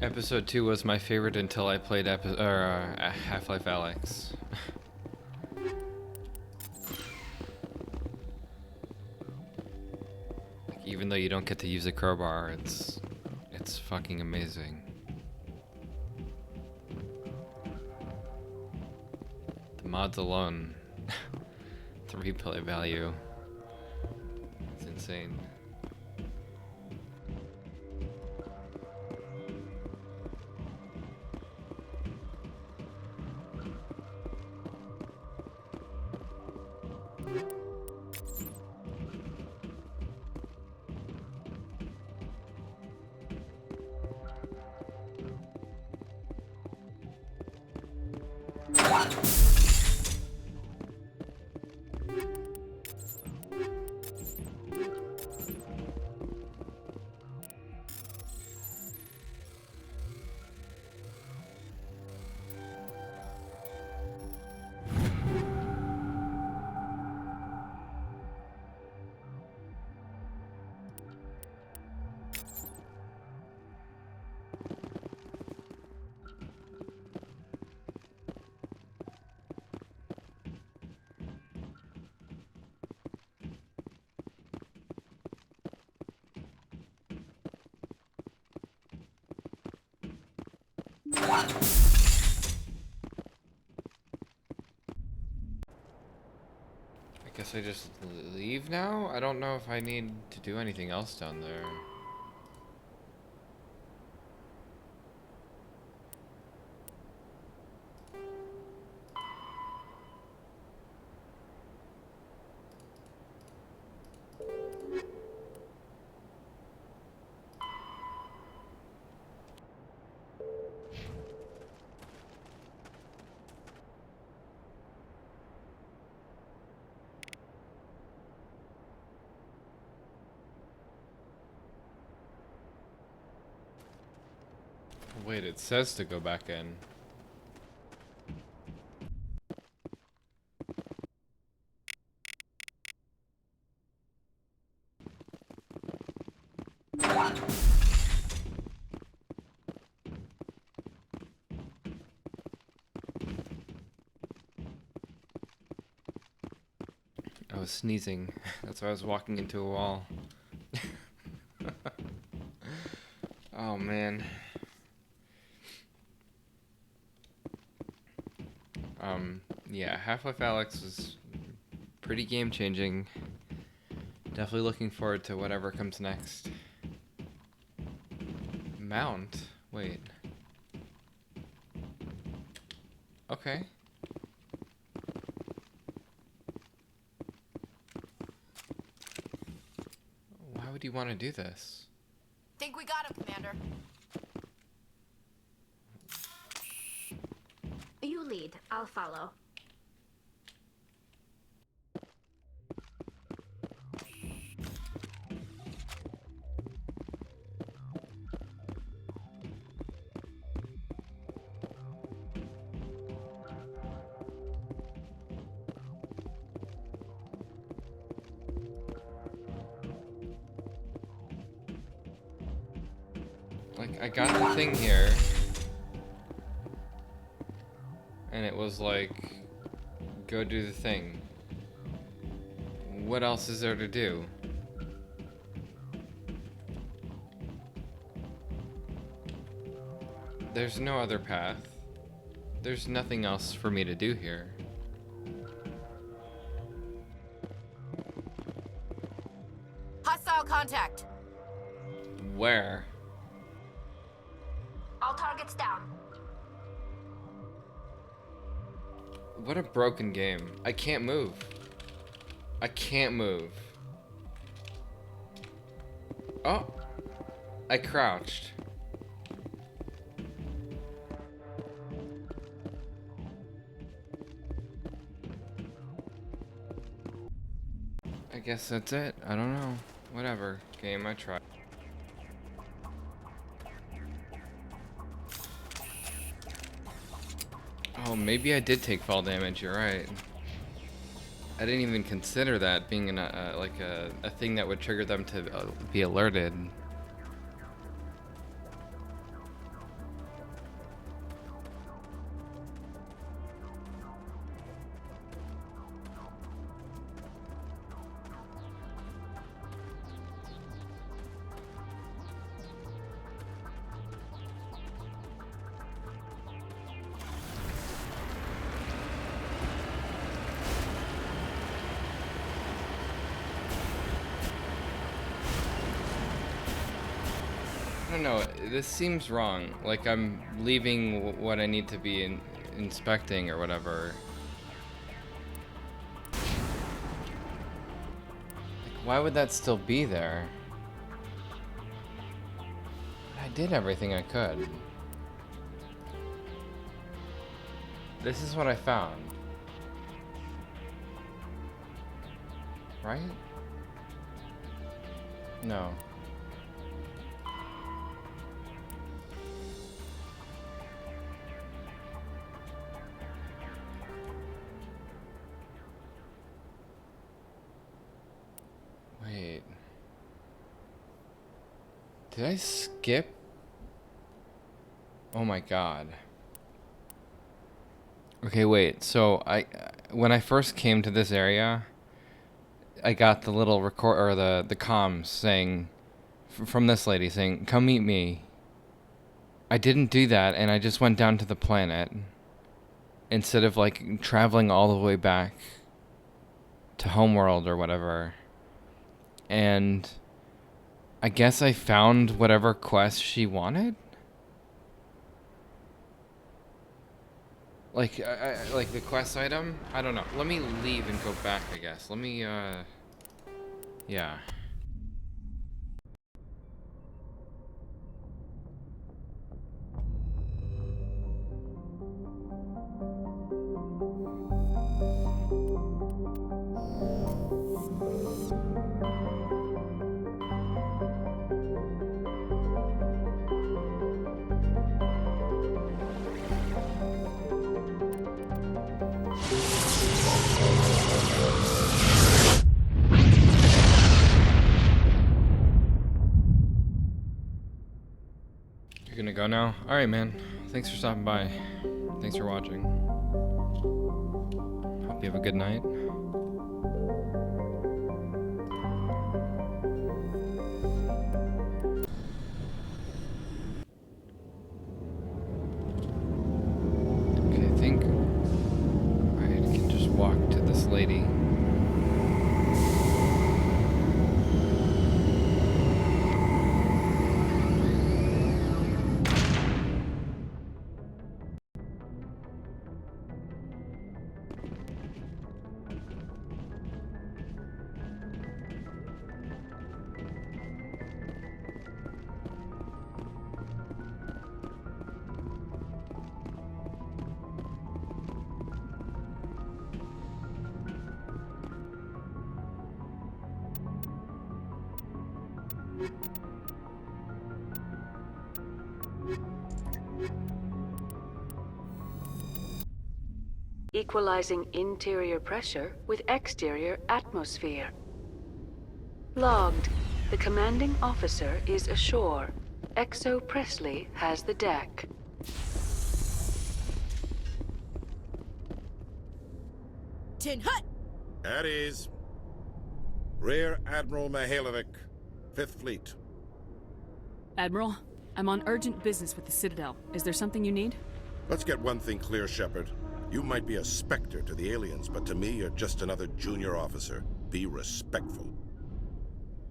Episode 2 was my favorite until I played Half-Life Alyx. Like, even though you don't get to use a crowbar, it's fucking amazing. The mods alone, the replay value, it's insane. I guess I just leave now? I don't know if I need to do anything else down there. Wait, it says to go back in. I was sneezing. That's why I was walking into a wall. Oh man. Yeah, Half-Life Alyx was pretty game-changing. Definitely looking forward to whatever comes next. Mount? Wait. Okay. Why would you want to do this? Think we got him, Commander. You lead. I'll follow. Like, I got the thing here, and it was like, go do the thing. What else is there to do? There's no other path. There's nothing else for me to do here. Hostile contact. Where? All targets down. What a broken game. I can't move. I can't move. Oh! I crouched. I guess that's it. I don't know. Whatever. Game, I tried. Oh, maybe I did take fall damage, you're right. I didn't even consider that being like a thing that would trigger them to be alerted. I don't know, this seems wrong. Like I'm leaving what I need to be inspecting or whatever. Like, why would that still be there? I did everything I could. This is what I found. Right? No. Wait. Did I skip? Oh my god. Okay, wait. So when I first came to this area, I got the little record or the comms saying from this lady saying, "Come meet me." I didn't do that, and I just went down to the planet instead of like traveling all the way back to Homeworld or whatever. And I guess I found whatever quest she wanted. Like, like the quest item? I don't know. Let me leave and go back, I guess. Let me, yeah. You're gonna go now? Alright, man. Thanks for stopping by. Thanks for watching. Hope you have a good night. Okay, I think I can just walk to this lady. Equalizing interior pressure with exterior atmosphere. Logged. The commanding officer is ashore. Exo Presley has the deck. Tin Hut! At ease. Rear Admiral Mihailovic, 5th Fleet. Admiral, I'm on urgent business with the Citadel. Is there something you need? Let's get one thing clear, Shepard. You might be a specter to the aliens, but to me, you're just another junior officer. Be respectful.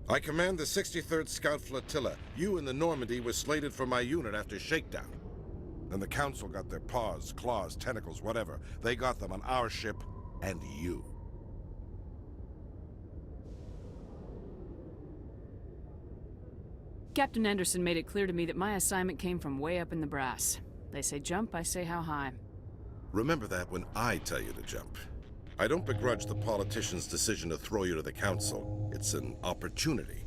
I command the 63rd Scout Flotilla. You and the Normandy were slated for my unit after shakedown. Then the Council got their paws, claws, tentacles, whatever. They got them on our ship, and you. Captain Anderson made it clear to me that my assignment came from way up in the brass. They say jump, I say how high. Remember that when I tell you to jump. I don't begrudge the politician's decision to throw you to the Council. It's an opportunity.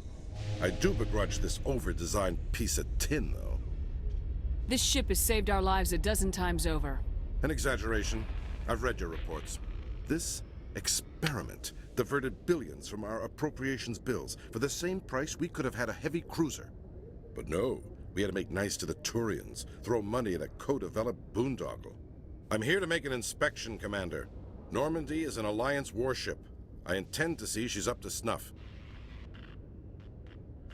I do begrudge this over-designed piece of tin, though. This ship has saved our lives a dozen times over. An exaggeration. I've read your reports. This experiment diverted billions from our appropriations bills. For the same price, we could have had a heavy cruiser. But no, we had to make nice to the Turians, throw money at a co-developed boondoggle. I'm here to make an inspection, Commander. Normandy is an Alliance warship. I intend to see she's up to snuff.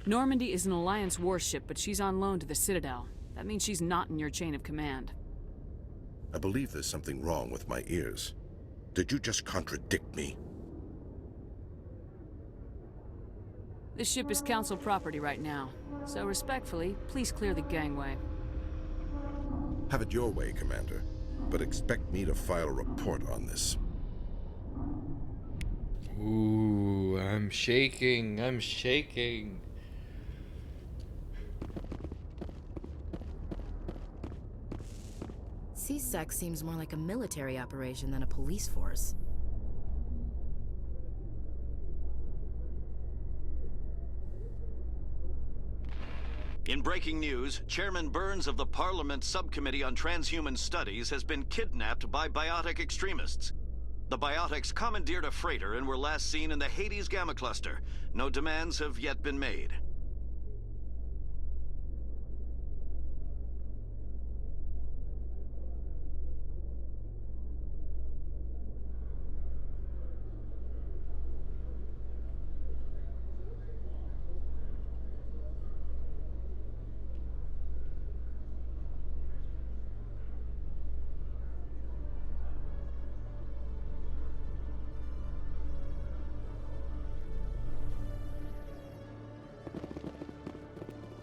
Normandy is an Alliance warship, but she's on loan to the Citadel. That means she's not in your chain of command. I believe there's something wrong with my ears. Did you just contradict me? This ship is Council property right now, so respectfully, please clear the gangway. Have it your way, Commander, but expect me to file a report on this. Ooh, I'm shaking. I'm shaking. CSEC seems more like a military operation than a police force. In breaking news, Chairman Burns of the Parliament Subcommittee on Transhuman Studies has been kidnapped by biotic extremists. The biotics commandeered a freighter and were last seen in the Hades Gamma Cluster. No demands have yet been made.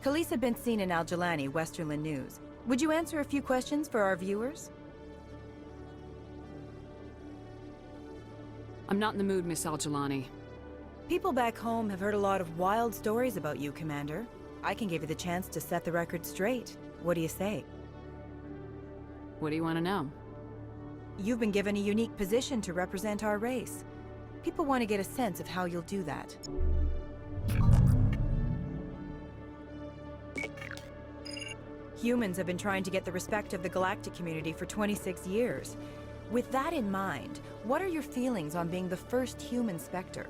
Police have been seen in Al-Jalani, Westerland News. Would you answer a few questions for our viewers? I'm not in the mood, Miss Al-Jalani. People back home have heard a lot of wild stories about you, Commander. I can give you the chance to set the record straight. What do you say? What do you want to know? You've been given a unique position to represent our race. People want to get a sense of how you'll do that. Humans have been trying to get the respect of the galactic community for 26 years. With that in mind, what are your feelings on being the first human Spectre?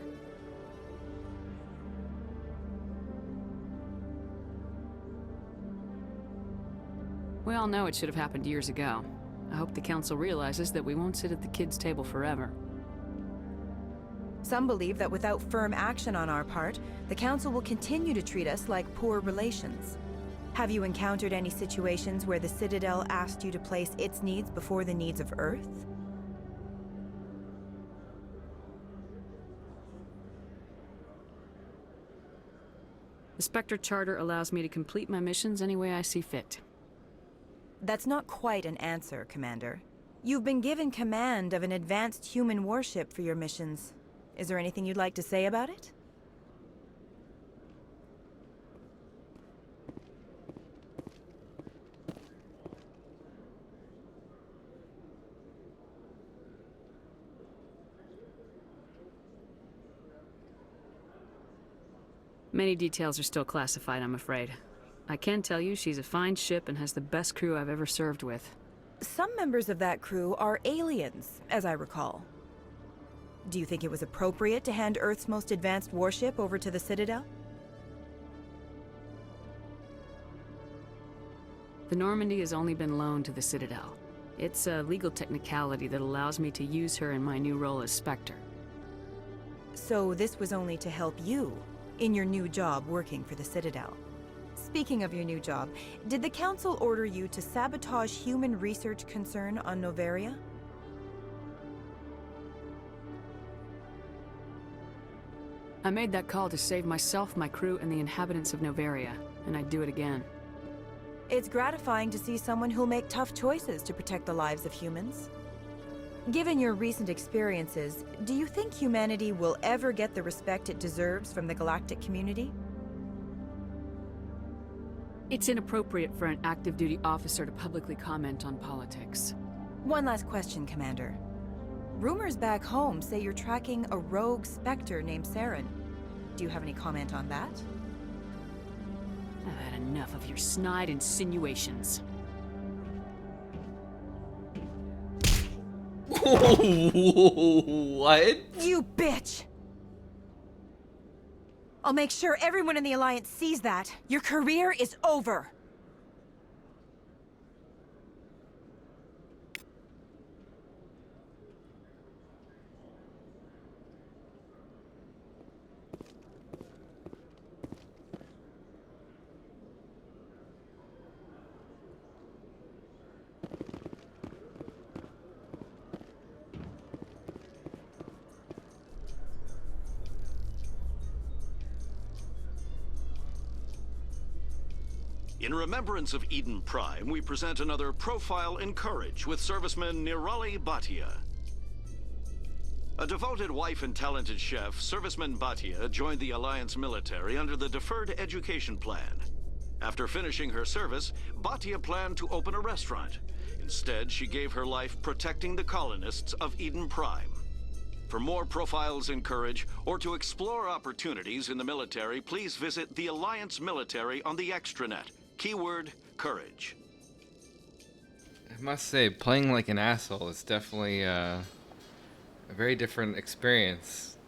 We all know it should have happened years ago. I hope the Council realizes that we won't sit at the kids' table forever. Some believe that without firm action on our part, the Council will continue to treat us like poor relations. Have you encountered any situations where the Citadel asked you to place its needs before the needs of Earth? The Spectre Charter allows me to complete my missions any way I see fit. That's not quite an answer, Commander. You've been given command of an advanced human warship for your missions. Is there anything you'd like to say about it? Many details are still classified, I'm afraid. I can tell you she's a fine ship and has the best crew I've ever served with. Some members of that crew are aliens, as I recall. Do you think it was appropriate to hand Earth's most advanced warship over to the Citadel? The Normandy has only been loaned to the Citadel. It's a legal technicality that allows me to use her in my new role as Spectre. So this was only to help you in your new job working for the Citadel. Speaking of your new job, did the Council order you to sabotage human research concern on Noveria? I made that call to save myself, my crew, and the inhabitants of Noveria, and I'd do it again. It's gratifying to see someone who'll make tough choices to protect the lives of humans. Given your recent experiences, do you think humanity will ever get the respect it deserves from the galactic community? It's inappropriate for an active duty officer to publicly comment on politics. One last question, Commander. Rumors back home say you're tracking a rogue Spectre named Saren. Do you have any comment on that? I've had enough of your snide insinuations. What? You bitch! I'll make sure everyone in the Alliance sees that. Your career is over. In remembrance of Eden Prime, we present another profile in courage with serviceman Nirali Bhatia. A devoted wife and talented chef, serviceman Bhatia joined the Alliance military under the Deferred Education Plan. After finishing her service, Bhatia planned to open a restaurant. Instead, she gave her life protecting the colonists of Eden Prime. For more profiles in courage, or to explore opportunities in the military, please visit the Alliance Military on the extranet. Keyword, courage. I must say, playing like an asshole is definitely a very different experience.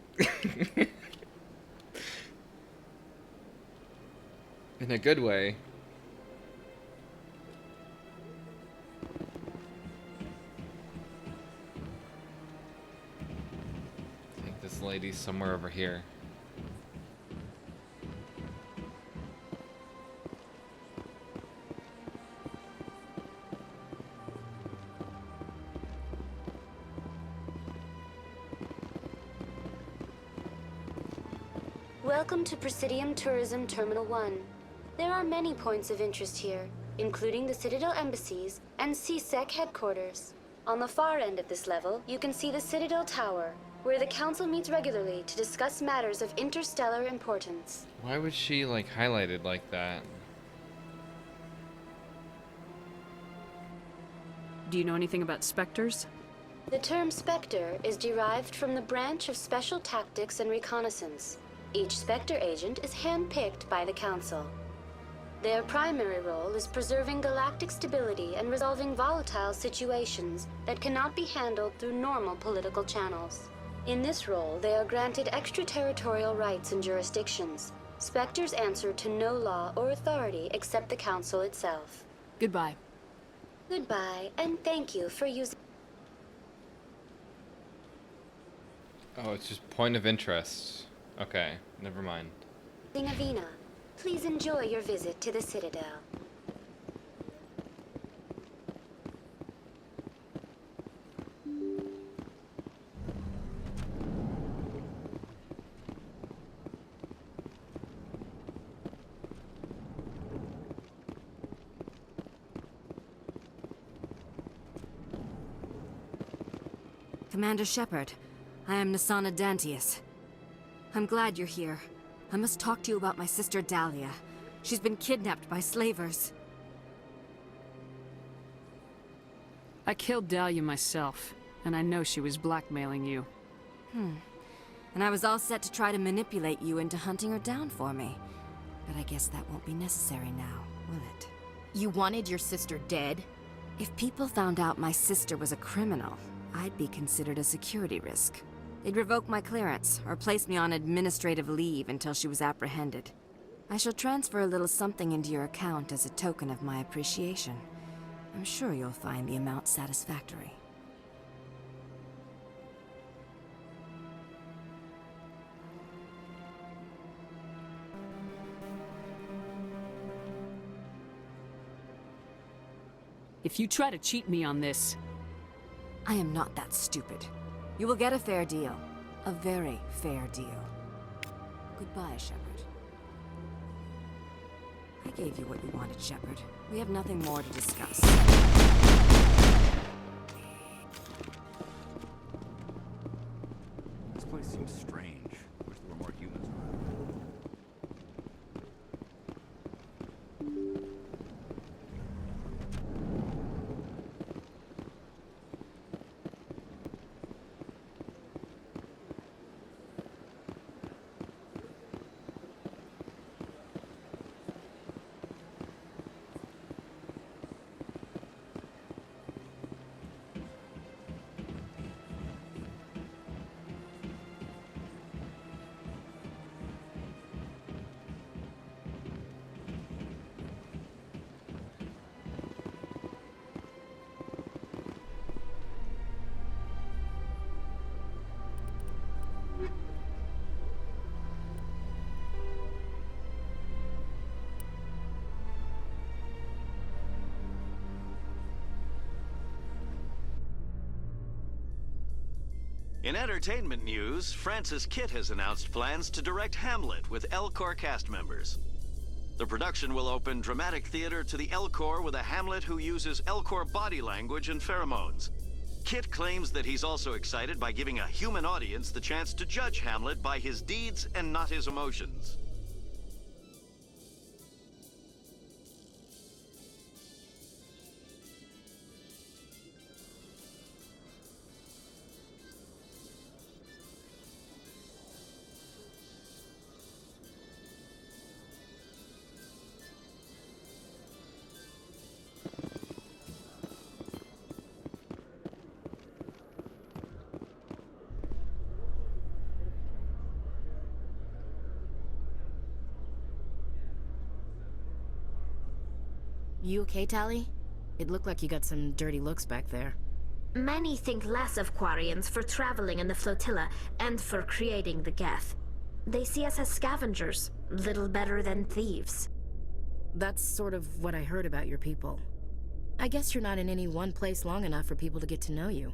In a good way. I think this lady's somewhere over here. Welcome to Presidium Tourism Terminal 1. There are many points of interest here, including the Citadel embassies and CSEC headquarters. On the far end of this level, you can see the Citadel Tower, where the Council meets regularly to discuss matters of interstellar importance. Why was she, like, highlighted like that? Do you know anything about Spectres? The term Spectre is derived from the branch of Special Tactics and Reconnaissance. Each Spectre agent is handpicked by the Council. Their primary role is preserving galactic stability and resolving volatile situations that cannot be handled through normal political channels. In this role, they are granted extraterritorial rights and jurisdictions. Spectres answer to no law or authority except the Council itself. Goodbye. Goodbye, and thank you for using... Oh, it's just point of interest. Okay, never mind. Avina. Please enjoy your visit to the Citadel. Commander Shepard, I am Nasana Dantius. I'm glad you're here. I must talk to you about my sister Dahlia. She's been kidnapped by slavers. I killed Dahlia myself, and I know she was blackmailing you. And I was all set to try to manipulate you into hunting her down for me. But I guess that won't be necessary now, will it? You wanted your sister dead? If people found out my sister was a criminal, I'd be considered a security risk. They'd revoke my clearance, or place me on administrative leave until she was apprehended. I shall transfer a little something into your account as a token of my appreciation. I'm sure you'll find the amount satisfactory. If you try to cheat me on this... I am not that stupid. You will get a fair deal. A very fair deal. Goodbye, Shepard. I gave you what you wanted, Shepard. We have nothing more to discuss. This place seems strange. Wish there were more humans around. In entertainment news, Francis Kitt has announced plans to direct Hamlet with L-Corps cast members. The production will open dramatic theater to the L-Corps with a Hamlet who uses L-Corps body language and pheromones. Kitt claims that he's also excited by giving a human audience the chance to judge Hamlet by his deeds and not his emotions. You okay, Tali? It looked like you got some dirty looks back there. Many think less of Quarians for traveling in the flotilla and for creating the Geth. They see us as scavengers, little better than thieves. That's sort of what I heard about your people. I guess you're not in any one place long enough for people to get to know you.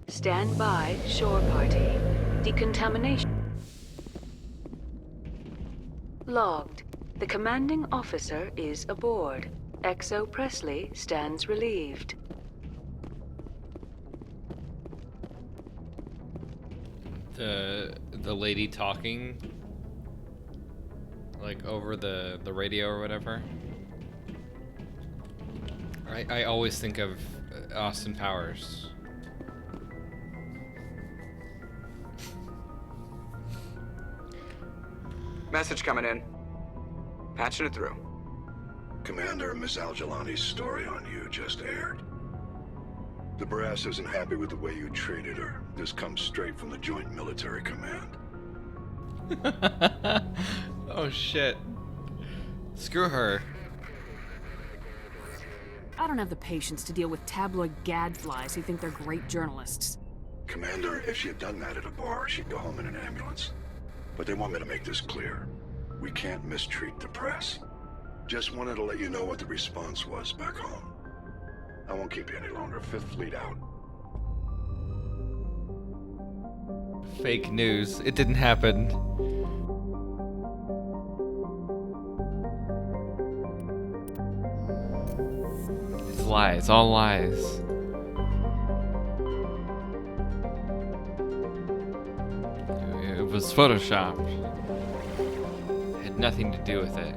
Stand by, shore party. Decontamination. Logged. The commanding officer is aboard. XO Presley stands relieved. The lady talking. like over the radio or whatever. I always think of Austin Powers. Message coming in. Patching it through. Commander, Miss Al-Jalani's story on you just aired. The brass isn't happy with the way you treated her. This comes straight from the Joint Military Command. Oh shit. Screw her. I don't have the patience to deal with tabloid gadflies who think they're great journalists. Commander, if she had done that at a bar, she'd go home in an ambulance. But they want me to make this clear. We can't mistreat the press. Just wanted to let you know what the response was back home. I won't keep you any longer. Fifth Fleet out. Fake news. It didn't happen. It's lies. All lies. It was photoshopped. It had nothing to do with it.